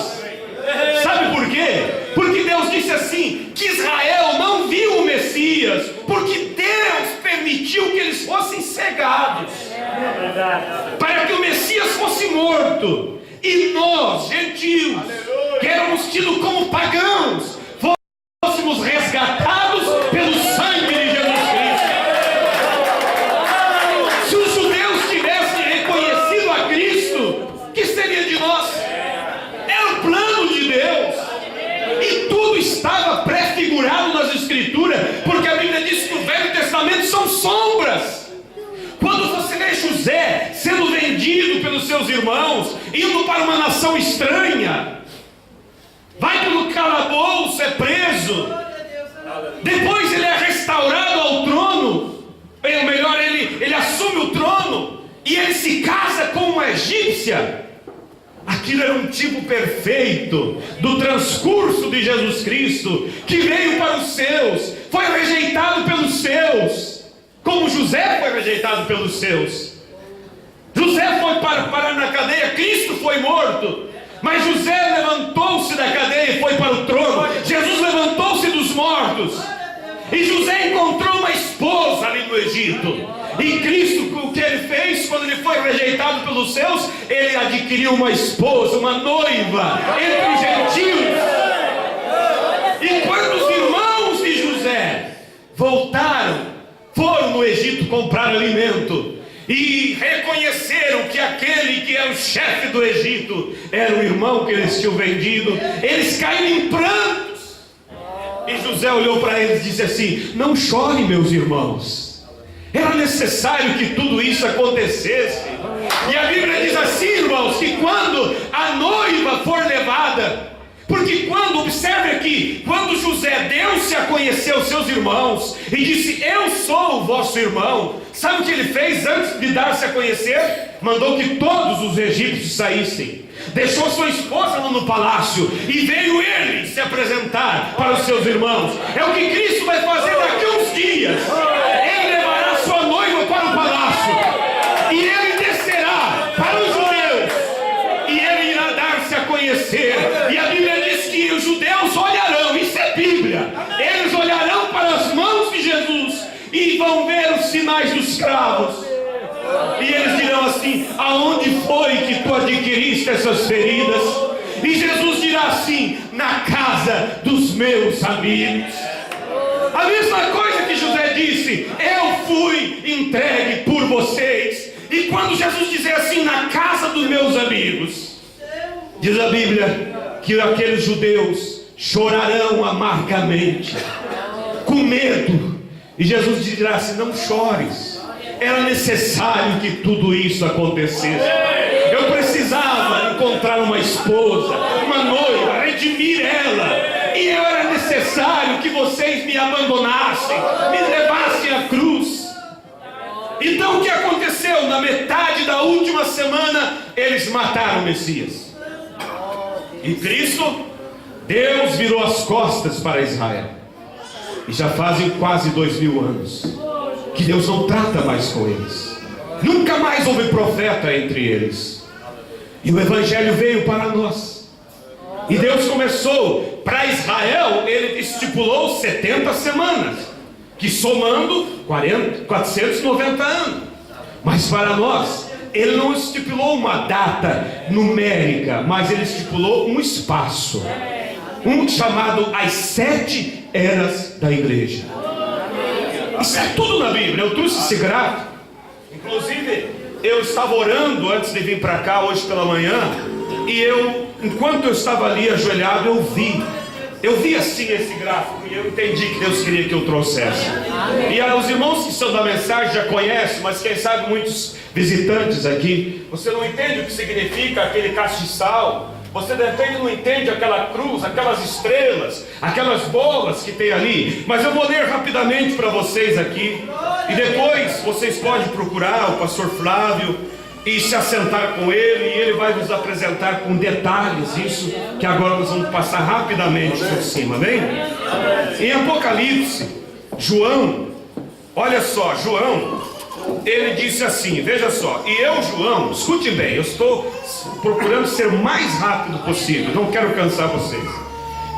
Sabe por quê? Porque Deus disse assim, que Israel não viu o Messias, porque Deus permitiu que eles fossem cegados, para que o Messias fosse morto, e nós, gentios, que éramos tidos como pagãos, fôssemos resgatados pelo sangue de Jesus Cristo. Se os judeus tivessem reconhecido a Cristo, que seria de nós? Era o plano de Deus, e tudo estava prefigurado nas Escrituras, porque a Bíblia diz que o Velho Testamento são sombras. Quando você vê José sendo vendido pelos seus irmãos, indo para uma nação estranha, vai pelo calabouço, é preso, depois ele é restaurado ao trono, ou melhor, ele assume o trono, e ele se casa com uma egípcia. Aquilo era um tipo perfeito do transcurso de Jesus Cristo, que veio para os seus, foi rejeitado pelos seus, como José foi rejeitado pelos seus. José foi parar na cadeia, Cristo foi morto, mas José levantou-se da cadeia e foi para o trono. Jesus levantou-se dos mortos, e José encontrou uma esposa ali no Egito. E Cristo, o que ele fez quando ele foi rejeitado pelos seus, ele adquiriu uma esposa, uma noiva entre os gentios. E quando os irmãos de José voltaram, foram no Egito comprar alimento e reconheceram que aquele que é o chefe do Egito era o irmão que eles tinham vendido, eles caíram em prantos. E José olhou para eles e disse assim: não chorem, meus irmãos, era necessário que tudo isso acontecesse. E a Bíblia diz assim, irmãos, que quando a noiva for levada, porque observe aqui, quando José deu-se a conhecer os seus irmãos e disse: eu sou o vosso irmão, sabe o que ele fez antes de dar-se a conhecer? Mandou que todos os egípcios saíssem, deixou sua esposa no palácio e veio ele se apresentar para os seus irmãos. É o que Cristo vai fazer daqui a uns dias. Ele levará sua noiva para o palácio e ele descerá para os judeus e ele irá dar-se a conhecer. E a Bíblia diz que os judeus olharão, isso é Bíblia, eles olharão para as mãos de Jesus e vão ver os sinais dos cravos. E eles dirão assim: aonde foi que tu adquiriste essas feridas? E Jesus dirá assim: na casa dos meus amigos. A mesma coisa que José disse: eu fui entregue por vocês. E quando Jesus dizer assim: na casa dos meus amigos, diz a Bíblia que aqueles judeus chorarão amargamente, com medo. E Jesus dirá assim: não chores, era necessário que tudo isso acontecesse. Eu precisava encontrar uma esposa, uma noiva, redimir ela, e era necessário que vocês me abandonassem, me levassem à cruz. Então o que aconteceu? Na metade da última semana, eles mataram o Messias. E Cristo, Deus virou as costas para Israel. E já fazem quase 2000 anos que Deus não trata mais com eles. Nunca mais houve profeta entre eles. E o Evangelho veio para nós. E Deus começou, para Israel, ele estipulou 70 semanas, que somando 490 anos. Mas para nós, ele não estipulou uma data numérica, mas ele estipulou um espaço, um chamado as 7 eras da igreja. Isso é tudo na Bíblia. Eu trouxe esse gráfico. Inclusive, eu estava orando antes de vir para cá hoje pela manhã, e enquanto eu estava ali ajoelhado, eu vi assim esse gráfico, e eu entendi que Deus queria que eu trouxesse. E os irmãos que são da mensagem já conhecem, mas quem sabe muitos visitantes aqui, você não entende o que significa aquele castiçal. Você de repente não entende aquela cruz, aquelas estrelas, aquelas bolas que tem ali. Mas eu vou ler rapidamente para vocês aqui. E depois vocês podem procurar o pastor Flávio e se assentar com ele. E ele vai nos apresentar com detalhes isso, que agora nós vamos passar rapidamente por cima, amém? Em Apocalipse, João, olha só, João, ele disse assim, veja só: e eu, João, escute bem, eu estou procurando ser o mais rápido possível, não quero cansar vocês.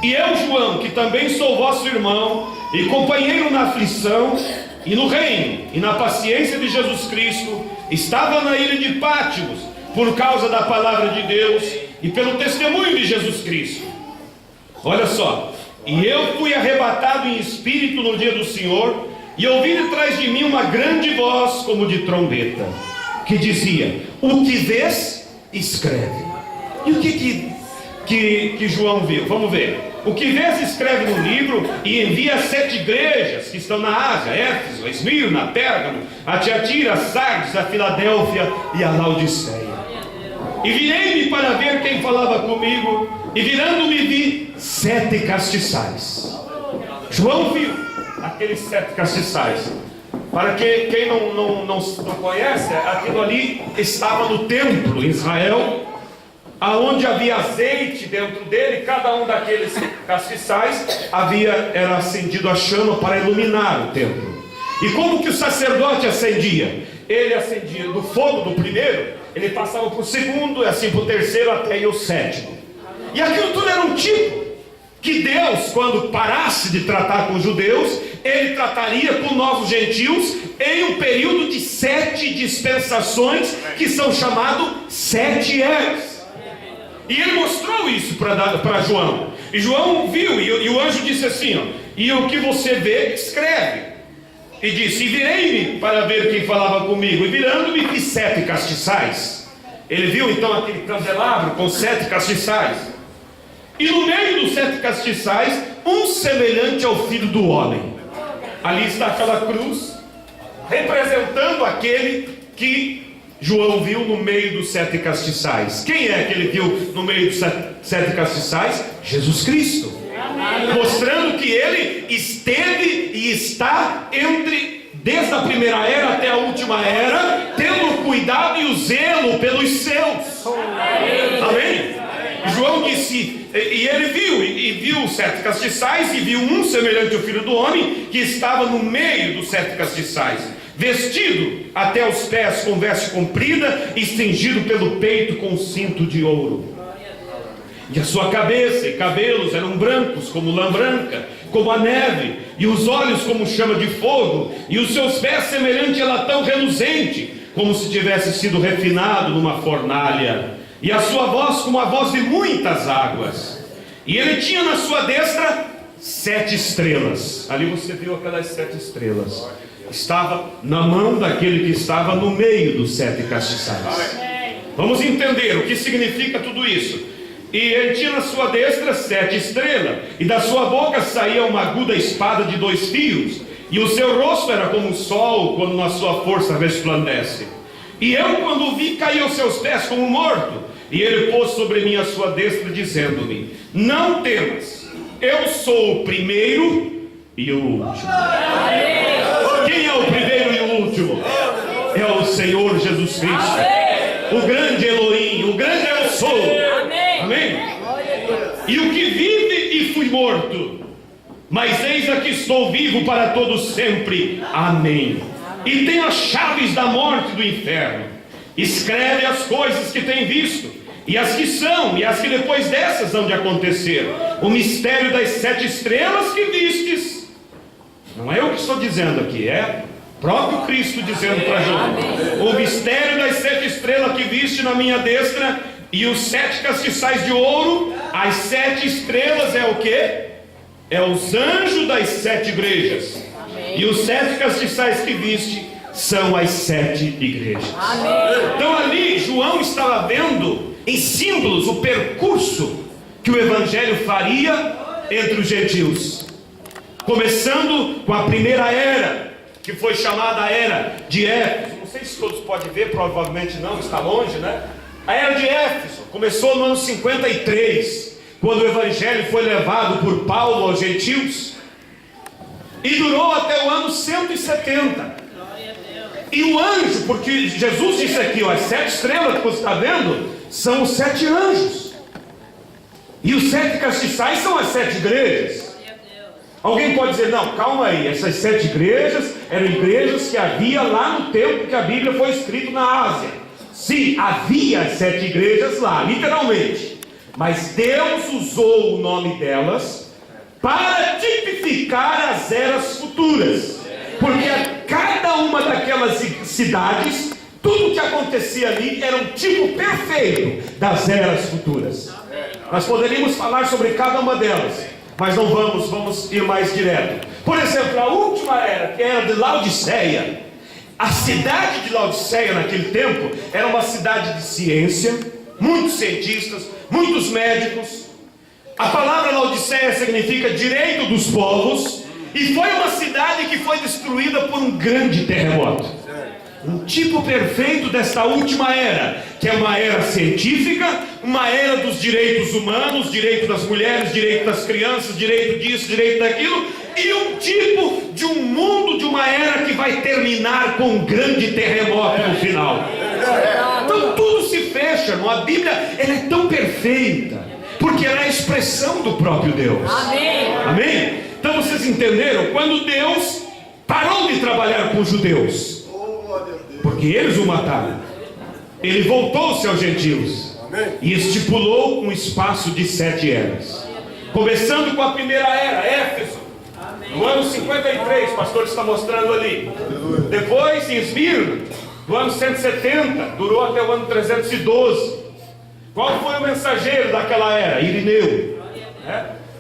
E eu, João, que também sou vosso irmão e companheiro na aflição e no reino e na paciência de Jesus Cristo, estava na ilha de Pátimos por causa da palavra de Deus e pelo testemunho de Jesus Cristo. Olha só: e eu fui arrebatado em espírito no dia do Senhor, e ouvi de trás de mim uma grande voz como de trombeta, que dizia: o que vês, escreve. E o que João viu? Vamos ver. O que vês, escreve no livro e envia 7 igrejas que estão na Ásia: Éfeso, Esmirna, Pérgamo, a Tiatira, a Sardes, a Filadélfia e a Laodiceia. E virei-me para ver quem falava comigo, e virando-me vi 7 castiçais. João viu aqueles 7 castiçais. Para quem não conhece, aquilo ali estava no templo em Israel, aonde havia azeite dentro dele. Cada um daqueles castiçais era acendido a chama para iluminar o templo. E como que o sacerdote acendia? Ele acendia do fogo do primeiro, ele passava para o segundo, e assim para o terceiro, até ir o 7º. E aquilo tudo era um tipo que Deus, quando parasse de tratar com os judeus, ele trataria com novos gentios em um período de 7 dispensações, que são chamados 7 eras. E ele mostrou isso para João. E João viu, e o anjo disse assim, ó, e o que você vê, escreve. E disse, e virei-me para ver quem falava comigo, e virando-me vi 7 castiçais. Ele viu então aquele candelabro com 7 castiçais, e no meio dos 7 castiçais, um semelhante ao Filho do Homem. Ali está aquela cruz, representando aquele que João viu no meio dos 7 castiçais. Quem é que ele viu no meio dos 7 castiçais? Jesus Cristo. Mostrando que ele esteve e está desde a primeira era até a última era, tendo o cuidado e o zelo pelos seus. Amém? João disse, e ele viu os 7 castiçais, e viu um semelhante ao Filho do Homem, que estava no meio dos 7 castiçais, vestido até os pés com veste comprida, e cingido pelo peito com cinto de ouro. E a sua cabeça e cabelos eram brancos como lã branca, como a neve, e os olhos como chama de fogo, e os seus pés semelhante a latão reluzente, como se tivesse sido refinado numa fornalha, e a sua voz como a voz de muitas águas. E ele tinha na sua destra 7 estrelas. Ali você viu aquelas 7 estrelas. Estava na mão daquele que estava no meio dos 7 castiçais. Vamos entender o que significa tudo isso. E ele tinha na sua destra 7 estrelas, e da sua boca saía uma aguda espada de 2 fios, e o seu rosto era como o sol quando na sua força resplandece. E eu, quando o vi, caí aos seus pés como morto. E ele pôs sobre mim a sua destra, dizendo-me, não temas, eu sou o primeiro e o último. Quem é o primeiro e o último? É o Senhor Jesus Cristo, o grande Elohim, o grande eu sou. Amém? E o que vive e fui morto, mas eis aqui estou vivo para todos sempre. Amém. E tenho as chaves da morte e do inferno. Escreve as coisas que tem visto, e as que são, e as que depois dessas hão de acontecer. O mistério das 7 estrelas que vistes. Não é eu que estou dizendo aqui, é próprio Cristo dizendo para João. O mistério das 7 estrelas que viste na minha destra, e os 7 castiçais de ouro. As 7 estrelas é o que? É os anjos das 7 igrejas. E os 7 castiçais que viste são as 7 igrejas. Então ali João estava vendo em símbolos o percurso que o evangelho faria entre os gentios, começando com a primeira era, que foi chamada a era de Éfeso. Não sei se todos podem ver, provavelmente não, está longe, né? A era de Éfeso começou no ano 53, quando o evangelho foi levado por Paulo aos gentios, e durou até o ano 170. E o anjo, porque Jesus disse aqui, ó, as 7 estrelas que você está vendo são os 7 anjos, e os 7 castiçais são as 7 igrejas. Alguém pode dizer, não, calma aí, essas 7 igrejas eram igrejas que havia lá no tempo que a Bíblia foi escrita na Ásia. Sim, havia 7 igrejas lá, literalmente, mas Deus usou o nome delas para tipificar as eras futuras, porque a cada uma daquelas cidades, tudo que acontecia ali era um tipo perfeito das eras futuras. Nós poderíamos falar sobre cada uma delas, mas não vamos ir mais direto. Por exemplo, a última era, que era de Laodiceia. A cidade de Laodiceia naquele tempo era uma cidade de ciência, muitos cientistas, muitos médicos. A palavra Laodiceia significa direito dos povos, e foi uma cidade que foi destruída por um grande terremoto. Um tipo perfeito desta última era, que é uma era científica, uma era dos direitos humanos, direito das mulheres, direito das crianças, direito disso, direito daquilo, e um tipo de um mundo, de uma era que vai terminar com um grande terremoto no final. Então tudo se fecha, irmão. A Bíblia, ela é tão perfeita, porque ela é a expressão do próprio Deus. Amém? Então vocês entenderam? Quando Deus parou de trabalhar com os judeus, porque eles o mataram, ele voltou-se aos gentios e estipulou um espaço de 7 eras, começando com a primeira era, Éfeso. no ano 53, o pastor está mostrando ali. Depois em Esmirna, do ano 170, durou até o ano 312. Qual foi o mensageiro daquela era? Irineu.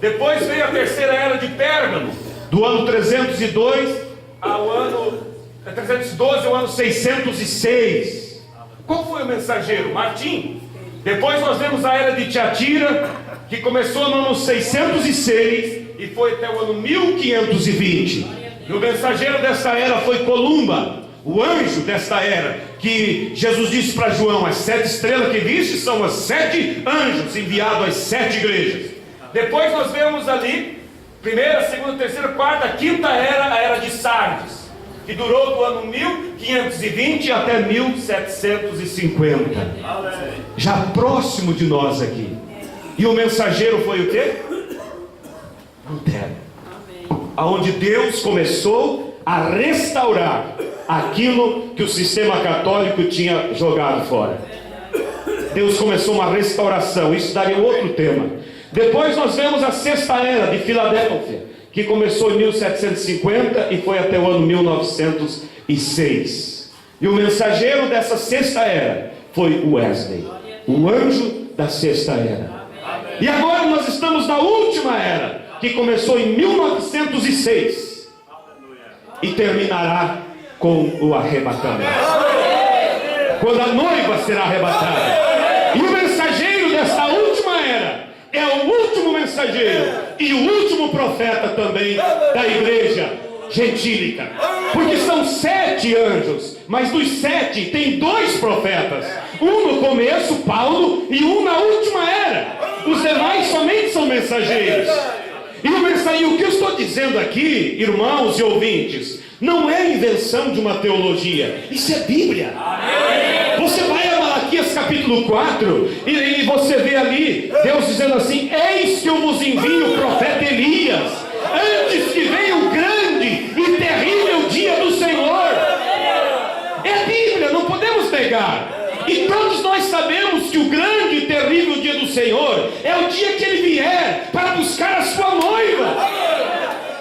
Depois veio a terceira era de Pérgamo, do ano 302 ao ano 312 ao ano 606. Qual foi o mensageiro? Martim. Depois nós vemos a era de Tiatira, que começou no ano 606 e foi até o ano 1520. E o mensageiro dessa era foi Columba, o anjo desta era, que Jesus disse para João: as 7 estrelas que viste são os 7 anjos enviados às 7 igrejas. Depois nós vemos ali, primeira, segunda, terceira, quarta, quinta era, a era de Sardes, que durou do ano 1520 até 1750. Já próximo de nós aqui. E o mensageiro foi o quê? Lutero. Aonde Deus começou a restaurar aquilo que o sistema católico tinha jogado fora. Deus começou uma restauração. Isso daria outro tema. Depois nós vemos a sexta era de Filadélfia, que começou em 1750 e foi até o ano 1906. E o mensageiro dessa sexta era foi Wesley, o anjo da sexta era. E agora nós estamos na última era, que começou em 1906 e terminará com o arrebatamento, quando a noiva será arrebatada. E o mensageiro desta última era é o último mensageiro e o último profeta também da igreja gentílica, porque são 7 anjos, mas dos 7 tem 2 profetas, um no começo, Paulo, e um na última era. Os demais somente são mensageiros. E o que eu estou dizendo aqui, irmãos e ouvintes, não é invenção de uma teologia, isso é Bíblia. Você vai a Malaquias capítulo 4 e você vê ali Deus dizendo assim: eis que eu vos envio o profeta Elias, antes que venha o grande e terrível dia do Senhor. É Bíblia, não podemos negar. E todos nós sabemos que o grande e terrível dia do Senhor é o dia que Ele vier para buscar a sua noiva.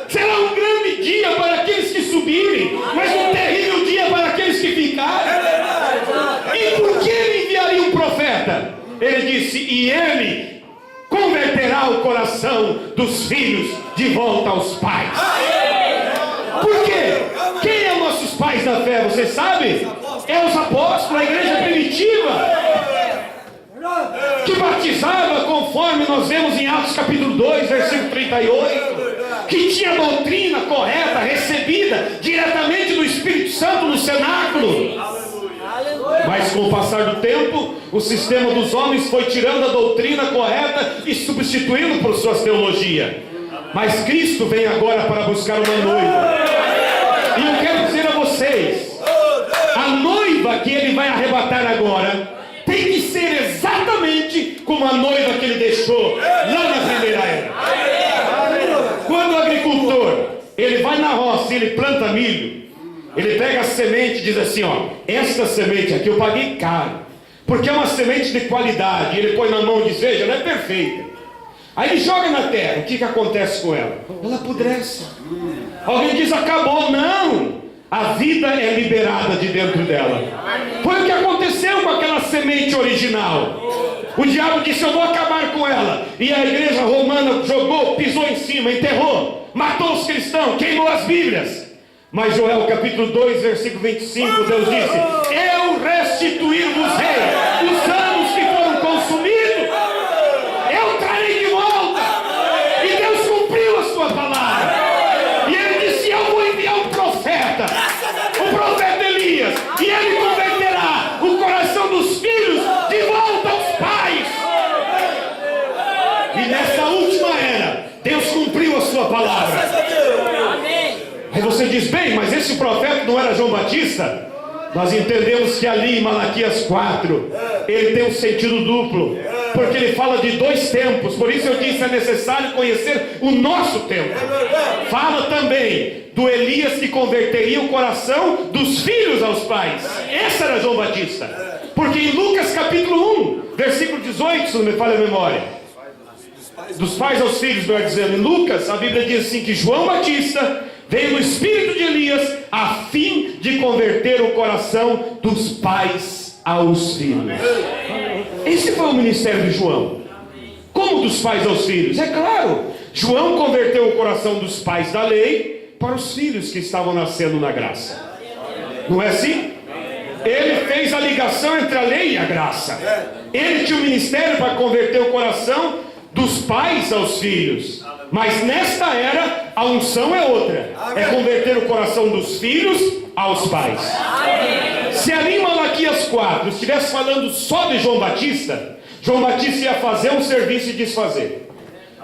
Será um grande dia para aqueles que subirem, mas um terrível dia para aqueles que ficarem. E por que Ele enviaria um profeta? Ele disse: e Ele converterá o coração dos filhos de volta aos pais. Por quê? Quem é nossos pais da fé, você sabe? É os apóstolos, a igreja primitiva, que batizava conforme nós vemos em Atos capítulo 2, versículo 38, que tinha doutrina correta, recebida diretamente do Espírito Santo no cenáculo. Mas com o passar do tempo, o sistema dos homens foi tirando a doutrina correta e substituindo por suas teologias. Mas Cristo vem agora para buscar uma noiva. E eu quero dizer a vocês, a noiva que Ele vai arrebatar agora tem que ser exatamente como a noiva que Ele deixou lá na primeira era. Quando o agricultor, ele vai na roça e ele planta milho, ele pega a semente e diz assim: ó, esta semente aqui eu paguei caro, porque é uma semente de qualidade. Ele põe na mão e diz: veja, não é perfeita. Aí ele joga na terra. O que acontece com ela? Ela apodrece. Alguém diz: acabou. Não, a vida é liberada de dentro dela. Foi o que aconteceu com aquela semente original. O diabo disse: eu vou acabar com ela. E a igreja romana jogou, pisou em cima, enterrou, matou os cristãos, queimou as Bíblias. Mas Joel capítulo 2, versículo 25, Deus disse: eu restituir-vos-ei os anos que foram consumidos, eu trarei de volta. E Deus cumpriu a sua palavra. E Ele disse: eu vou enviar um profeta, o profeta Elias, e ele converterá o coração dos filhos de volta aos pais. E nessa última era, Deus cumpriu a sua palavra. Aí você diz: bem, mas esse profeta não era João Batista? Nós entendemos que ali em Malaquias 4, ele tem um sentido duplo, porque ele fala de 2 tempos. Por isso eu disse: é necessário conhecer o nosso tempo. Fala também do Elias que converteria o coração dos filhos aos pais. Esse era João Batista. Porque em Lucas capítulo 1, versículo 18, se não me falha a memória, Dos pais aos filhos, melhor dizendo. Em Lucas, a Bíblia diz assim que João Batista veio no espírito de Elias a fim de converter o coração dos pais aos filhos. Esse foi o ministério de João. Como dos pais aos filhos? É claro, João converteu o coração dos pais da lei para os filhos que estavam nascendo na graça. Não é assim? Ele fez a ligação entre a lei e a graça. Ele tinha um ministério para converter o coração dos pais aos filhos. Mas nesta era, a unção é outra. É converter o coração dos filhos aos pais. Se ali em Malaquias 4 estivesse falando só de João Batista ia fazer um serviço e desfazer.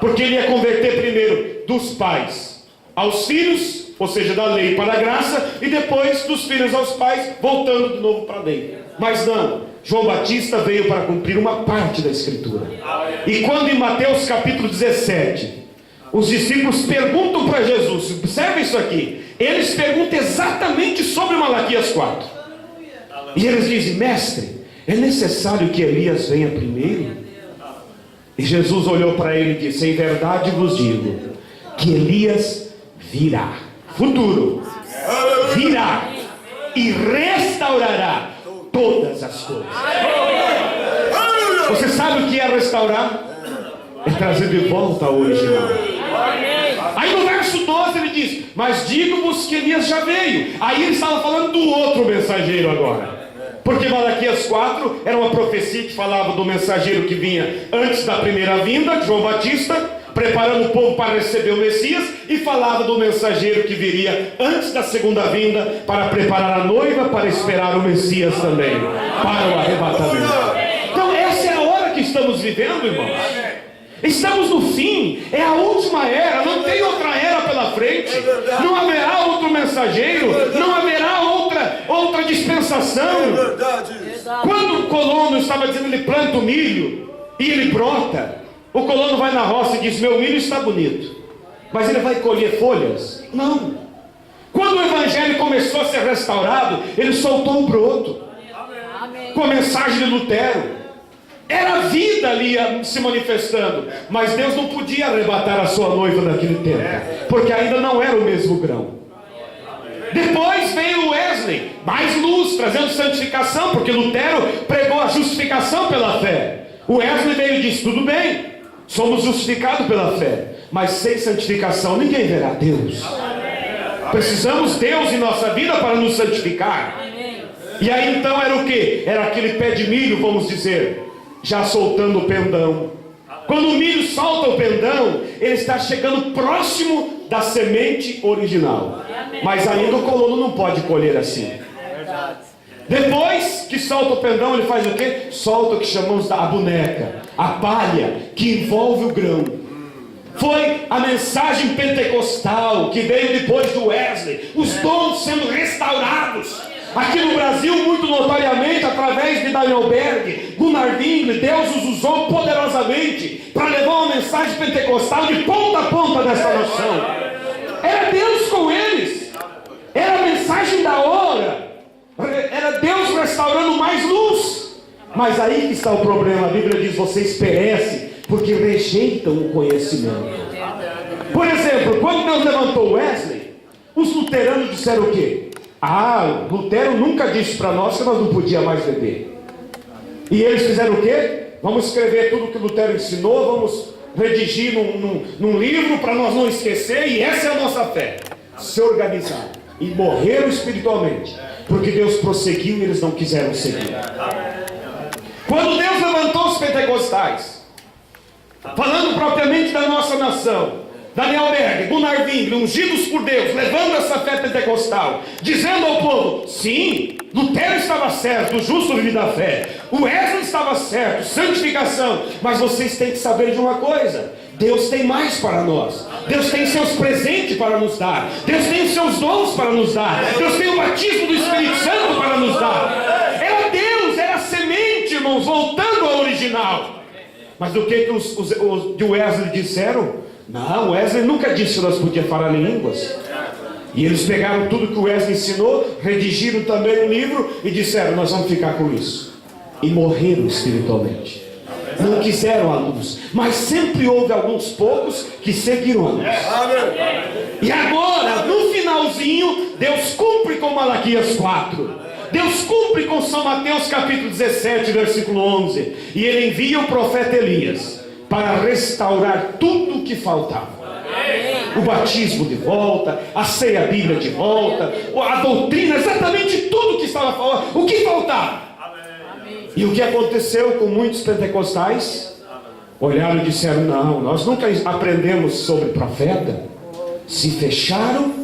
Porque ele ia converter primeiro dos pais aos filhos, ou seja, da lei para a graça, e depois dos filhos aos pais, voltando de novo para a lei. Mas não, João Batista veio para cumprir uma parte da Escritura. E quando em Mateus capítulo 17, os discípulos perguntam para Jesus, observe isso aqui, eles perguntam exatamente sobre Malaquias 4. E eles dizem: mestre, é necessário que Elias venha primeiro? E Jesus olhou para ele e disse: em verdade vos digo, que Elias virá, futuro, virá e restaurará todas as coisas. Você sabe o que é restaurar? É trazer de volta ao original. Aí no verso 12 ele diz: mas digo-vos que Elias já veio. Aí ele estava falando do outro mensageiro agora. Porque Malaquias 4 era uma profecia que falava do mensageiro que vinha antes da primeira vinda, de João Batista, preparando o povo para receber o Messias, e falava do mensageiro que viria antes da segunda vinda, para preparar a noiva para esperar o Messias também, para o arrebatamento. Então essa é a hora que estamos vivendo, irmãos. Estamos no fim, é a última era, não tem outra era pela frente, não haverá outro mensageiro, não haverá outra dispensação. Quando o colono estava dizendo, ele planta o milho e ele brota, o colono vai na roça e diz: meu milho está bonito, mas ele vai colher folhas? Não. Quando o evangelho começou a ser restaurado, ele soltou um broto, com a mensagem de Lutero. Era a vida ali se manifestando, mas Deus não podia arrebatar a sua noiva naquele tempo, porque ainda não era o mesmo grão. Depois veio Wesley, mais luz, trazendo santificação, porque Lutero pregou a justificação pela fé. O Wesley veio e disse: tudo bem, somos justificados pela fé, mas sem santificação ninguém verá Deus. Precisamos de Deus em nossa vida para nos santificar. E aí então era o que? Era aquele pé de milho, vamos dizer, já soltando o pendão. Quando o milho solta o pendão, ele está chegando próximo da semente original. Mas ainda o colono não pode colher assim. Depois que solta o pendão, ele faz o quê? Solta o que chamamos da boneca, a palha que envolve o grão. Foi a mensagem pentecostal que veio depois do Wesley, os dons sendo restaurados. Aqui no Brasil, muito notoriamente, através de Daniel Berg, Gunnar Wingre, Deus os usou poderosamente para levar uma mensagem pentecostal de ponta a ponta dessa nação. Era Deus com eles, era a mensagem da hora, era Deus restaurando mais luz. Mas aí que está o problema. A Bíblia diz: vocês perecem porque rejeitam o conhecimento. Por exemplo, quando Deus levantou Wesley, os luteranos disseram o quê? Lutero nunca disse para nós que nós não podíamos mais beber. E eles fizeram o quê? Vamos escrever tudo que Lutero ensinou, vamos redigir num livro para nós não esquecer, e essa é a nossa fé. Se organizaram e morreram espiritualmente, porque Deus prosseguiu e eles não quiseram seguir. Quando Deus levantou os pentecostais, falando propriamente da nossa nação, Daniel Berg, Gunnar Wingre, ungidos por Deus, levando essa fé pentecostal, dizendo ao povo: sim, Lutero estava certo, o justo vive da fé, o Wesley estava certo, santificação, mas vocês têm que saber de uma coisa: Deus tem mais para nós, Deus tem seus presentes para nos dar, Deus tem os seus dons para nos dar, Deus tem o batismo do Espírito Santo para nos dar. Era Deus, era a semente, irmãos, voltando ao original. Mas do que os de Wesley disseram? Não, Wesley nunca disse que nós podíamos falar em línguas. E eles pegaram tudo que o Wesley ensinou, redigiram também um livro e disseram: nós vamos ficar com isso. E morreram espiritualmente. não quiseram a luz, mas sempre houve alguns poucos que seguiram a luz. E agora, no finalzinho, Deus cumpre com Malaquias 4. Deus cumpre com São Mateus capítulo 17, versículo 11. E Ele envia o profeta Elias para restaurar tudo o que faltava. O batismo de volta, a ceia bíblia de volta, a doutrina, exatamente tudo que estava falando. O que faltava? E o que aconteceu com muitos pentecostais? Olharam e disseram: não, nós nunca aprendemos sobre profeta. Se fecharam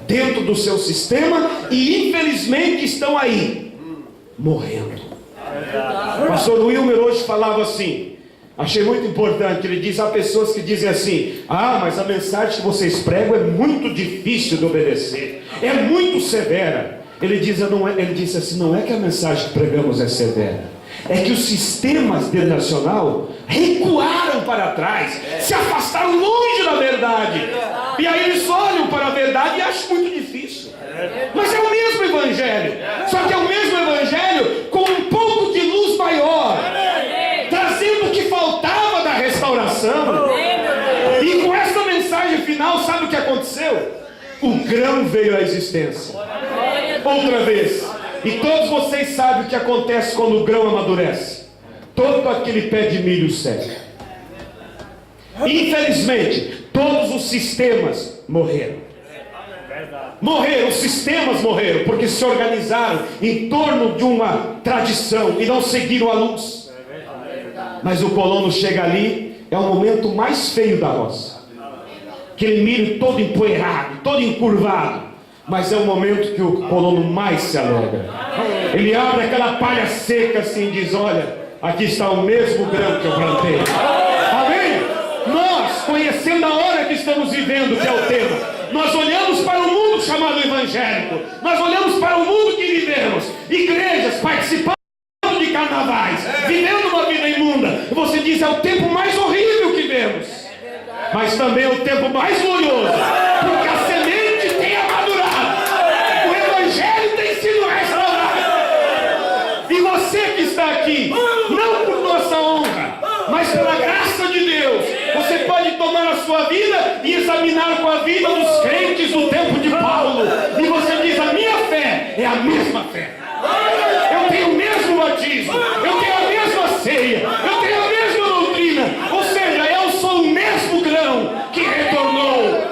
dentro do seu sistema e infelizmente estão aí, morrendo. O pastor Wilmer hoje falava assim, achei muito importante. Ele diz: há pessoas que dizem assim: ah, mas a mensagem que vocês pregam é muito difícil de obedecer, é muito severa. Ele disse assim: não é que a mensagem que pregamos é severa, é que os sistemas denominacional recuaram para trás, se afastaram longe da verdade, e aí eles olham para a verdade e acham muito difícil. Mas é o mesmo evangelho, só que é o mesmo evangelho com um pouco de luz maior, trazendo o que faltava da restauração. E com essa mensagem final, sabe o que aconteceu? O grão veio à existência outra vez. E todos vocês sabem o que acontece quando o grão amadurece. Todo aquele pé de milho seca. Infelizmente, todos os sistemas morreram. Os sistemas morreram, porque se organizaram em torno de uma tradição e não seguiram a luz. Mas o colono chega ali, é o momento mais feio da roça. Aquele milho todo empoeirado, todo encurvado. Mas é o momento que o colono mais se alegra. Ele abre aquela palha seca assim e diz: olha, aqui está o mesmo grão que eu plantei. Amém? Nós, conhecendo a hora que estamos vivendo, que é o tema, nós olhamos para o mundo chamado evangélico, nós olhamos para o mundo que vivemos, igrejas participando de carnavais, vivendo uma vida imunda, e você diz: é o tempo mais horrível que vemos, mas também é o tempo mais glorioso, porque a semente tem amadurado, o evangelho tem sido restaurado. E você que está aqui, não por nossa honra, mas pela graça de Deus, você pode tomar a sua vida e examinar com a vida dos crentes do tempo de Paulo, e você diz: a minha fé é a mesma fé, eu tenho o mesmo batismo, eu tenho a mesma ceia, eu tenho a mesma doutrina, ou seja, eu sou o mesmo grão que retornou.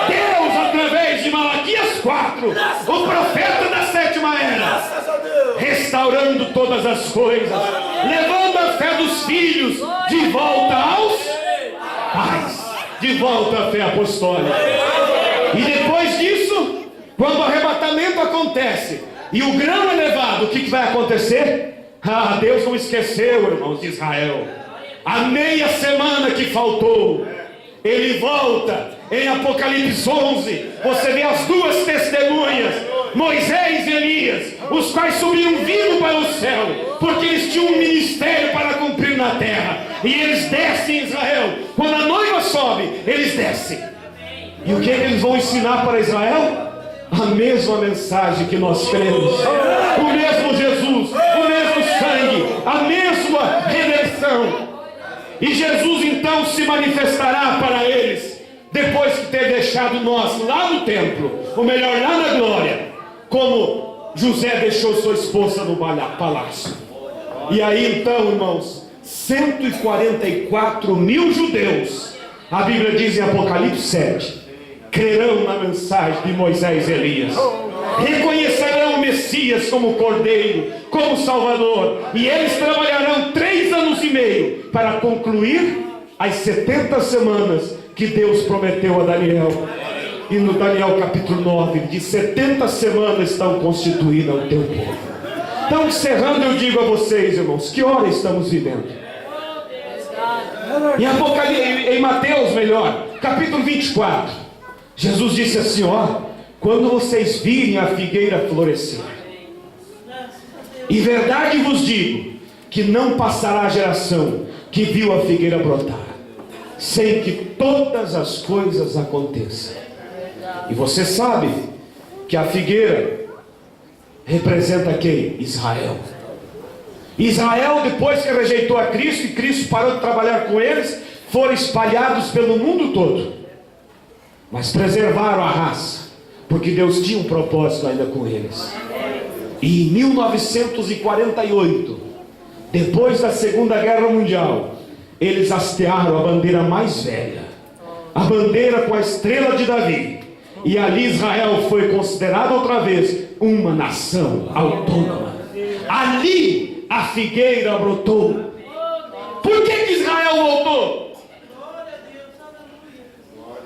Deus, através de Malaquias 4, o profeta da sétima era, restaurando todas as coisas, levando a fé dos filhos de volta aos pais, de volta à fé apostólica. E depois disso, quando o arrebatamento acontece e o grão é levado, o que vai acontecer? Ah, Deus não esqueceu, irmãos de Israel. A meia semana que faltou, Ele volta. Em Apocalipse 11, você vê as duas testemunhas, Moisés e Elias, os quais subiram vivos para o céu, porque eles tinham um ministério para cumprir na terra, e eles descem em Israel. Quando a noiva sobe, eles descem. E o que eles vão ensinar para Israel? A mesma mensagem que nós cremos, o mesmo Jesus, o mesmo sangue, a mesma redenção. E Jesus então se manifestará para eles, depois de ter deixado nós lá no templo, ou melhor, lá na glória, como José deixou sua esposa no palácio. E aí então, irmãos, 144 mil judeus, a Bíblia diz em Apocalipse 7, crerão na mensagem de Moisés e Elias, reconhecerão o Messias como Cordeiro, como Salvador, e eles trabalharão 3 anos e meio para concluir as 70 semanas que Deus prometeu a Daniel. E no Daniel capítulo 9, de 70 semanas estão constituídas o teu povo. Então, encerrando, eu digo a vocês, irmãos, que hora estamos vivendo? Em Mateus, capítulo 24, Jesus disse assim: ó, quando vocês virem a figueira florescer, em verdade vos digo, que não passará a geração que viu a figueira brotar, sem que todas as coisas aconteçam. E você sabe que a figueira representa quem? Israel. Israel, depois que rejeitou a Cristo e Cristo parou de trabalhar com eles, foram espalhados pelo mundo todo, mas preservaram a raça, porque Deus tinha um propósito ainda com eles. E em 1948, depois da Segunda Guerra Mundial, eles hastearam a bandeira mais velha, a bandeira com a estrela de Davi, e ali Israel foi considerado outra vez uma nação autônoma. Ali a figueira brotou. Por que Israel voltou?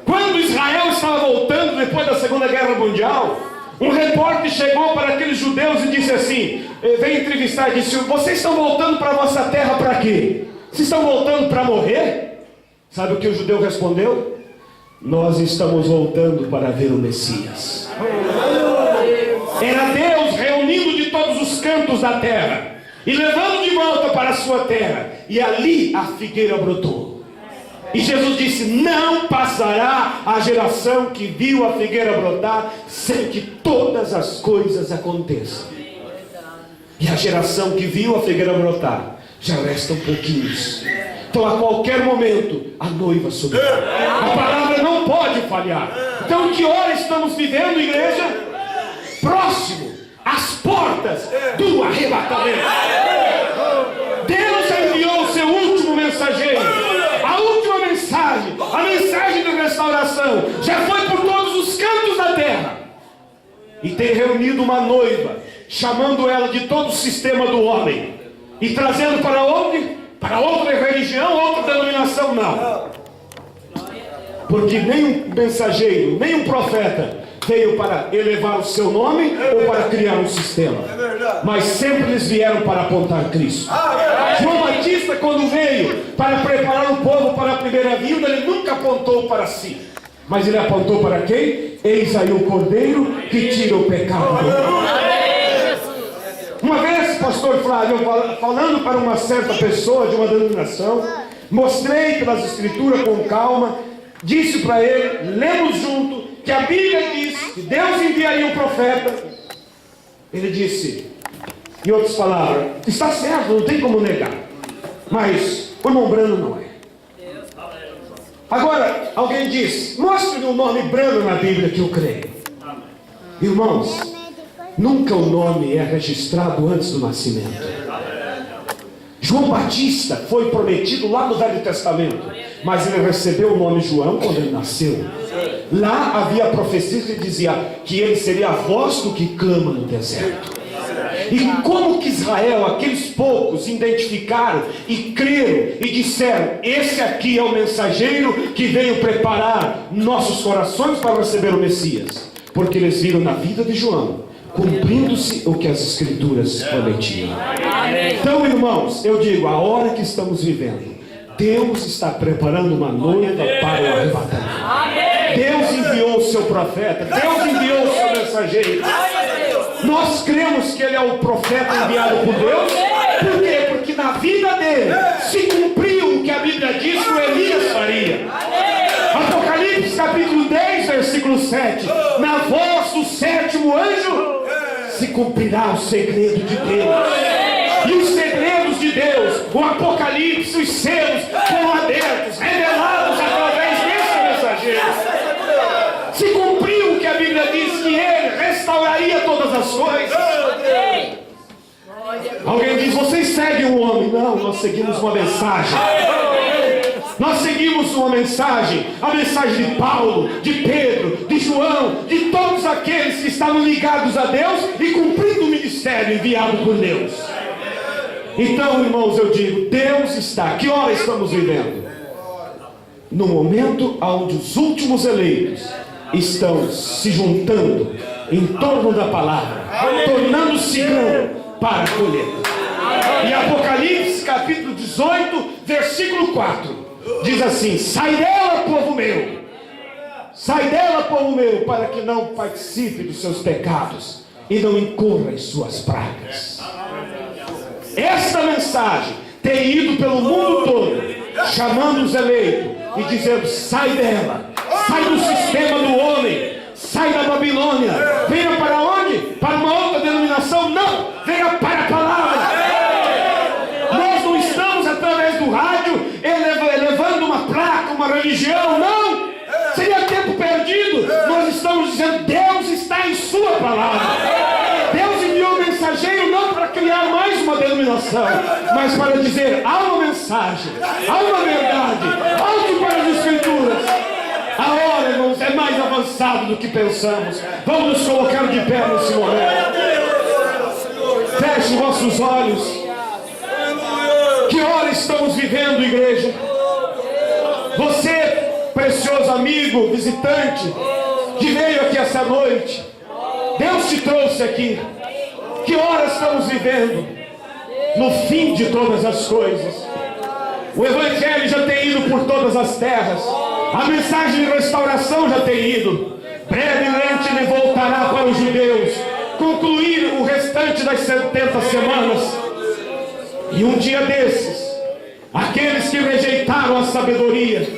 Quando Israel estava voltando depois da Segunda Guerra Mundial, um repórter chegou para aqueles judeus e disse assim, veio entrevistar e disse: vocês estão voltando para a vossa terra para quê? Vocês estão voltando para morrer? Sabe o que o judeu respondeu? Nós estamos voltando para ver o Messias. Era Deus reunindo de todos os cantos da terra e levando de volta para a sua terra, e ali a figueira brotou. E Jesus disse: não passará a geração que viu a figueira brotar sem que todas as coisas aconteçam. E a geração que viu a figueira brotar, já restam pouquinhos. Então a qualquer momento a noiva subirá. A palavra não pode falhar. Então que hora estamos vivendo, igreja? Próximo às portas do arrebatamento. Deus enviou o seu último mensageiro. A última mensagem, a mensagem de restauração, já foi por todos os cantos da terra. E tem reunido uma noiva, chamando ela de todo o sistema do homem, e trazendo para onde? Para outra religião, outra denominação, não. Porque nenhum mensageiro, nenhum profeta veio para elevar o seu nome ou para criar um sistema, mas sempre eles vieram para apontar Cristo. João Batista, quando veio para preparar o povo para a primeira vinda, ele nunca apontou para si, mas ele apontou para quem? Eis aí o Cordeiro que tira o pecado do mundo. Uma vez, pastor Flávio, falando para uma certa pessoa de uma denominação, mostrei pelas escrituras com calma, disse para ele, lemos junto, que a Bíblia diz que Deus enviaria um profeta. Ele disse, em outras palavras, está certo, não tem como negar, mas o irmão Brano não é. Agora, alguém diz, mostre-me o nome Brano na Bíblia que eu creio. Irmãos, nunca o nome é registrado antes do nascimento. João Batista foi prometido lá no Velho Testamento, mas ele recebeu o nome João quando ele nasceu. Lá havia a profecia que dizia que ele seria a voz do que clama no deserto. E como que Israel, aqueles poucos, identificaram e creram e disseram: esse aqui é o mensageiro que veio preparar nossos corações para receber o Messias? Porque eles viram na vida de João cumprindo-se o que as Escrituras prometiam. Então, irmãos, eu digo, a hora que estamos vivendo, Deus está preparando uma noiva para o arrebatamento. Deus enviou o seu profeta, Deus enviou o seu mensageiro. Nós cremos que ele é o profeta enviado por Deus. Por quê? Porque na vida dele se cumpriu o que a Bíblia diz que o Elias faria. Apocalipse capítulo 10, versículo 7. Na voz do sétimo anjo se cumprirá o segredo de Deus. E os segredos de Deus, o Apocalipse, os selos foram abertos, revelados através desse mensageiro. Se cumpriu o que a Bíblia diz, que ele restauraria todas as coisas. Alguém diz, vocês seguem um homem? Não, nós seguimos uma mensagem. Nós seguimos uma mensagem, a mensagem de Paulo, de Pedro, de João, de todos aqueles que estavam ligados a Deus e cumprindo o ministério enviado por Deus. Então, irmãos, eu digo, Deus está. Que hora estamos vivendo? No momento onde os últimos eleitos estão se juntando em torno da palavra, tornando-se grão para a colheita. E Apocalipse capítulo 18, versículo 4 diz assim: sai dela, povo meu, sai dela, povo meu, para que não participe dos seus pecados e não incorra em suas pragas. Esta mensagem tem ido pelo mundo todo, chamando os eleitos e dizendo: sai dela, sai do sistema do homem, sai da Babilônia, venha para onde? Para uma outra denominação? Não, venha para a palavra. mensageiro não para criar mais uma denominação, mas para dizer: há uma mensagem, há uma verdade, volte para as Escrituras. A hora, irmãos, é mais avançado do que pensamos. Vamos nos colocar de pé nesse momento. Feche vossos olhos. Que hora estamos vivendo, igreja? Você, precioso amigo, visitante, que veio aqui essa noite, Deus te trouxe aqui. Que hora estamos vivendo? No fim de todas as coisas. O Evangelho já tem ido por todas as terras. A mensagem de restauração já tem ido. Brevemente ele voltará para os judeus, concluir o restante das 70 semanas. E um dia desses, aqueles que rejeitaram a sabedoria,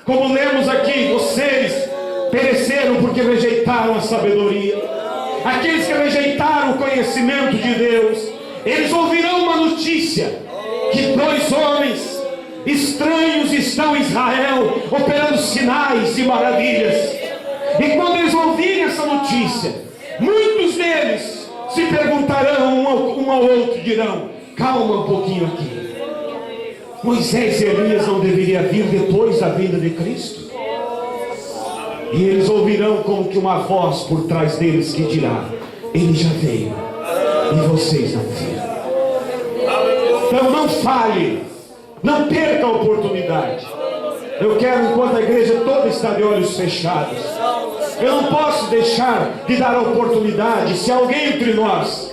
como lemos aqui, vocês pereceram porque rejeitaram a sabedoria. Aqueles que rejeitaram o conhecimento de Deus, eles ouvirão uma notícia: que 2 homens estranhos estão em Israel, operando sinais e maravilhas. E quando eles ouvirem essa notícia, muitos deles se perguntarão um ao outro, dirão: calma um pouquinho aqui, Moisés e Elias não deveriam vir depois da vinda de Cristo? E eles ouvirão como que uma voz por trás deles que dirá: ele já veio e vocês não viram. Então não falhe, não perca a oportunidade. Eu quero, enquanto a igreja toda está de olhos fechados, eu não posso deixar de dar a oportunidade. Se alguém entre nós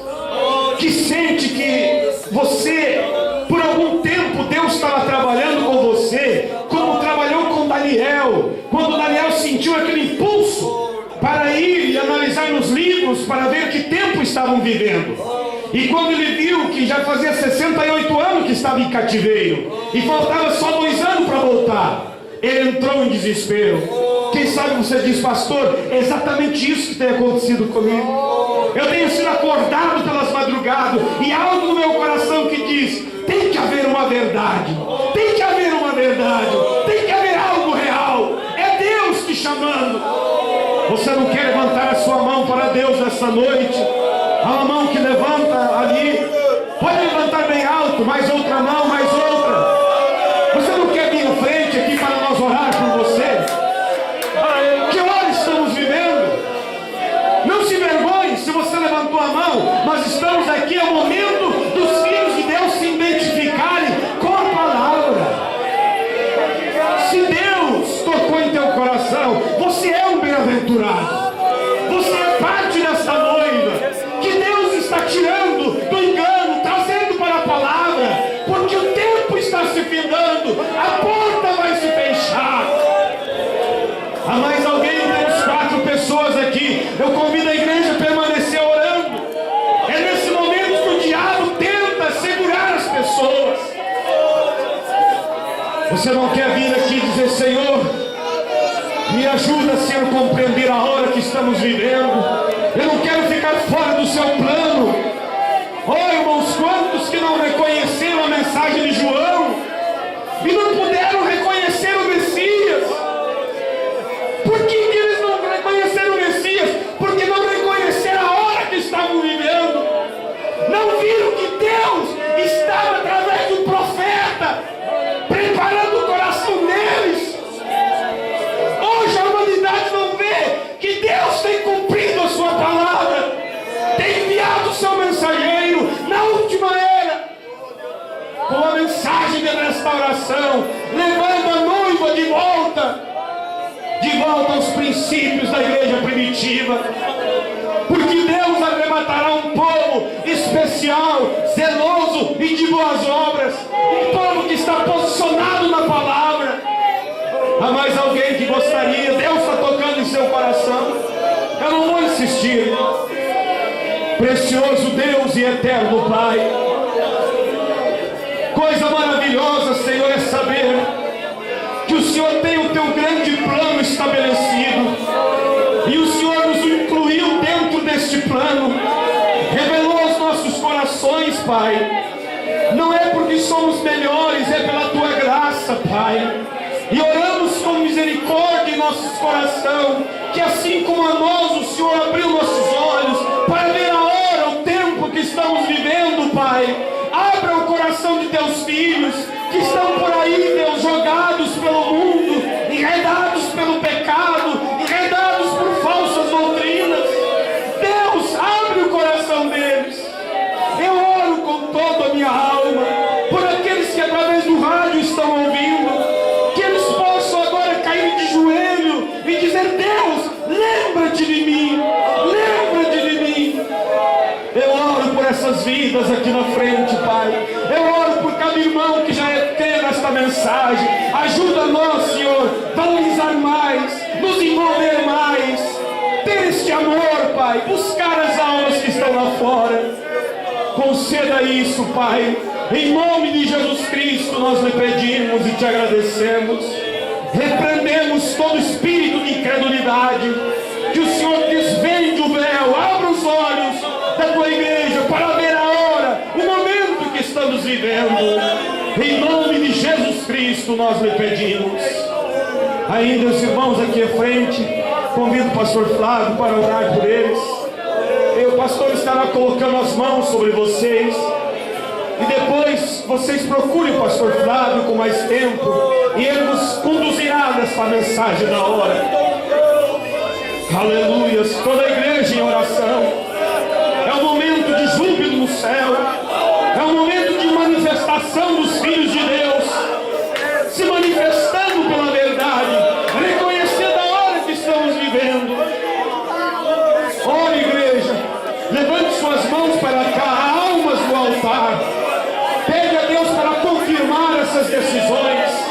que sente que você, por algum tempo, Deus estava trabalhando com você, como trabalhou com Daniel, quando Daniel sentiu aquele impulso para ir e analisar nos livros para ver que tempo estavam vivendo. E quando ele viu que já fazia 68 anos que estava em cativeiro e faltava só 2 anos para voltar, ele entrou em desespero. Quem sabe você diz: pastor, é exatamente isso que tem acontecido comigo. Eu tenho sido acordado pelas madrugadas e há algo no meu coração que diz: tem que haver uma verdade, tem que haver uma verdade, tem que haver algo real. É Deus te chamando. Você não quer levantar a sua mão para Deus nessa noite? Há uma mão que levanta ali. Pode levantar bem alto, mais outra mão, mais outra. Você não quer vir em frente aqui para nós orar por você? Que hora estamos vivendo? Não se envergonhe se você levantou a mão. Nós estamos aqui, é o momento dos filhos de Deus se identificarem com a palavra. Se Deus tocou em teu coração, você é um bem-aventurado. Você é parte dessa noiva que Deus está tirando do engano, trazendo para a palavra, porque o tempo está se findando, a porta vai se fechar. Há mais alguém? Temos 4 pessoas aqui. Eu convido a igreja a permanecer orando. É nesse momento que o diabo tenta segurar as pessoas. Você não quer vir aqui dizer: Senhor, me ajuda, Senhor, a compreender a hora que estamos vivendo. Eu não quero ficar fora do seu plano. Oh, irmãos, quantos que não reconheceram a mensagem de João e não puderam reconhecer o Messias? Por que eles não reconheceram o Messias? Porque não reconheceram a hora que estavam vivendo. Não viram que Deus estava, através de um profeta, preparando o coração deles. Hoje a humanidade não vê que Deus tem cumprido a sua palavra, tem enviado o seu mensageiro na última era, com a mensagem de restauração, levando a noiva de volta aos princípios da igreja primitiva. Porque Deus arrebatará um povo especial, zeloso e de boas obras, um povo que está posicionado na palavra. Há mais alguém que gostaria? Deus está tocando em seu coração. Eu não vou insistir. Precioso Deus e eterno Pai, coisa maravilhosa, Senhor, é saber que o Senhor tem o teu grande plano estabelecido, e o Senhor nos incluiu dentro deste plano, revelou aos nossos corações, Pai. Não é porque somos melhores, é pela tua graça, Pai. E oramos com misericórdia em nossos corações, que assim como a nós o Senhor abriu nossos olhos para ver a hora, o tempo que está que estão por aí, Deus, jogados pelo mundo, enredados pelo pecado, enredados por falsas doutrinas. Deus, abre o coração deles. Eu oro com toda a minha alma por aqueles que através do rádio estão ouvindo, que eles possam agora cair de joelho e dizer: Deus, lembra-te de mim, lembra-te de mim. Eu oro por essas vidas aqui na frente, Pai. Eu oro por cada irmão que já crê nesta mensagem. Ajuda-nos, Senhor, valorizar mais, nos envolver mais, ter este amor, Pai, buscar as almas que estão lá fora. Conceda isso, Pai. Em nome de Jesus Cristo nós lhe pedimos e te agradecemos. Repreendemos todo espírito de incredulidade. Que o Senhor desvende o véu, abra os olhos da tua igreja para ver a hora, o momento que estamos vivendo. Em nome de Jesus Cristo nós lhe pedimos. Ainda os irmãos aqui à frente, convido o pastor Flávio para orar por eles. O pastor estará colocando as mãos sobre vocês. E depois vocês procurem o pastor Flávio com mais tempo, e ele nos conduzirá nessa mensagem da hora. Aleluias. Toda a igreja em oração. É um momento de júbilo no céu. É um momento de manifestação dos filhos de Deus, se manifestando pela verdade, reconhecendo a hora que estamos vivendo. Ora, igreja, levante suas mãos para cá, almas no altar. Pede a Deus para confirmar essas decisões.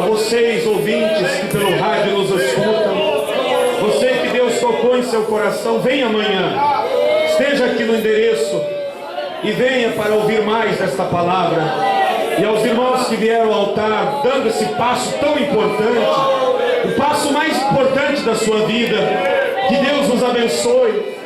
Vocês ouvintes que pelo rádio nos escutam, você que Deus tocou em seu coração, venha amanhã, esteja aqui no endereço e venha para ouvir mais desta palavra. E aos irmãos que vieram ao altar, dando esse passo tão importante, o passo mais importante da sua vida, que Deus nos abençoe.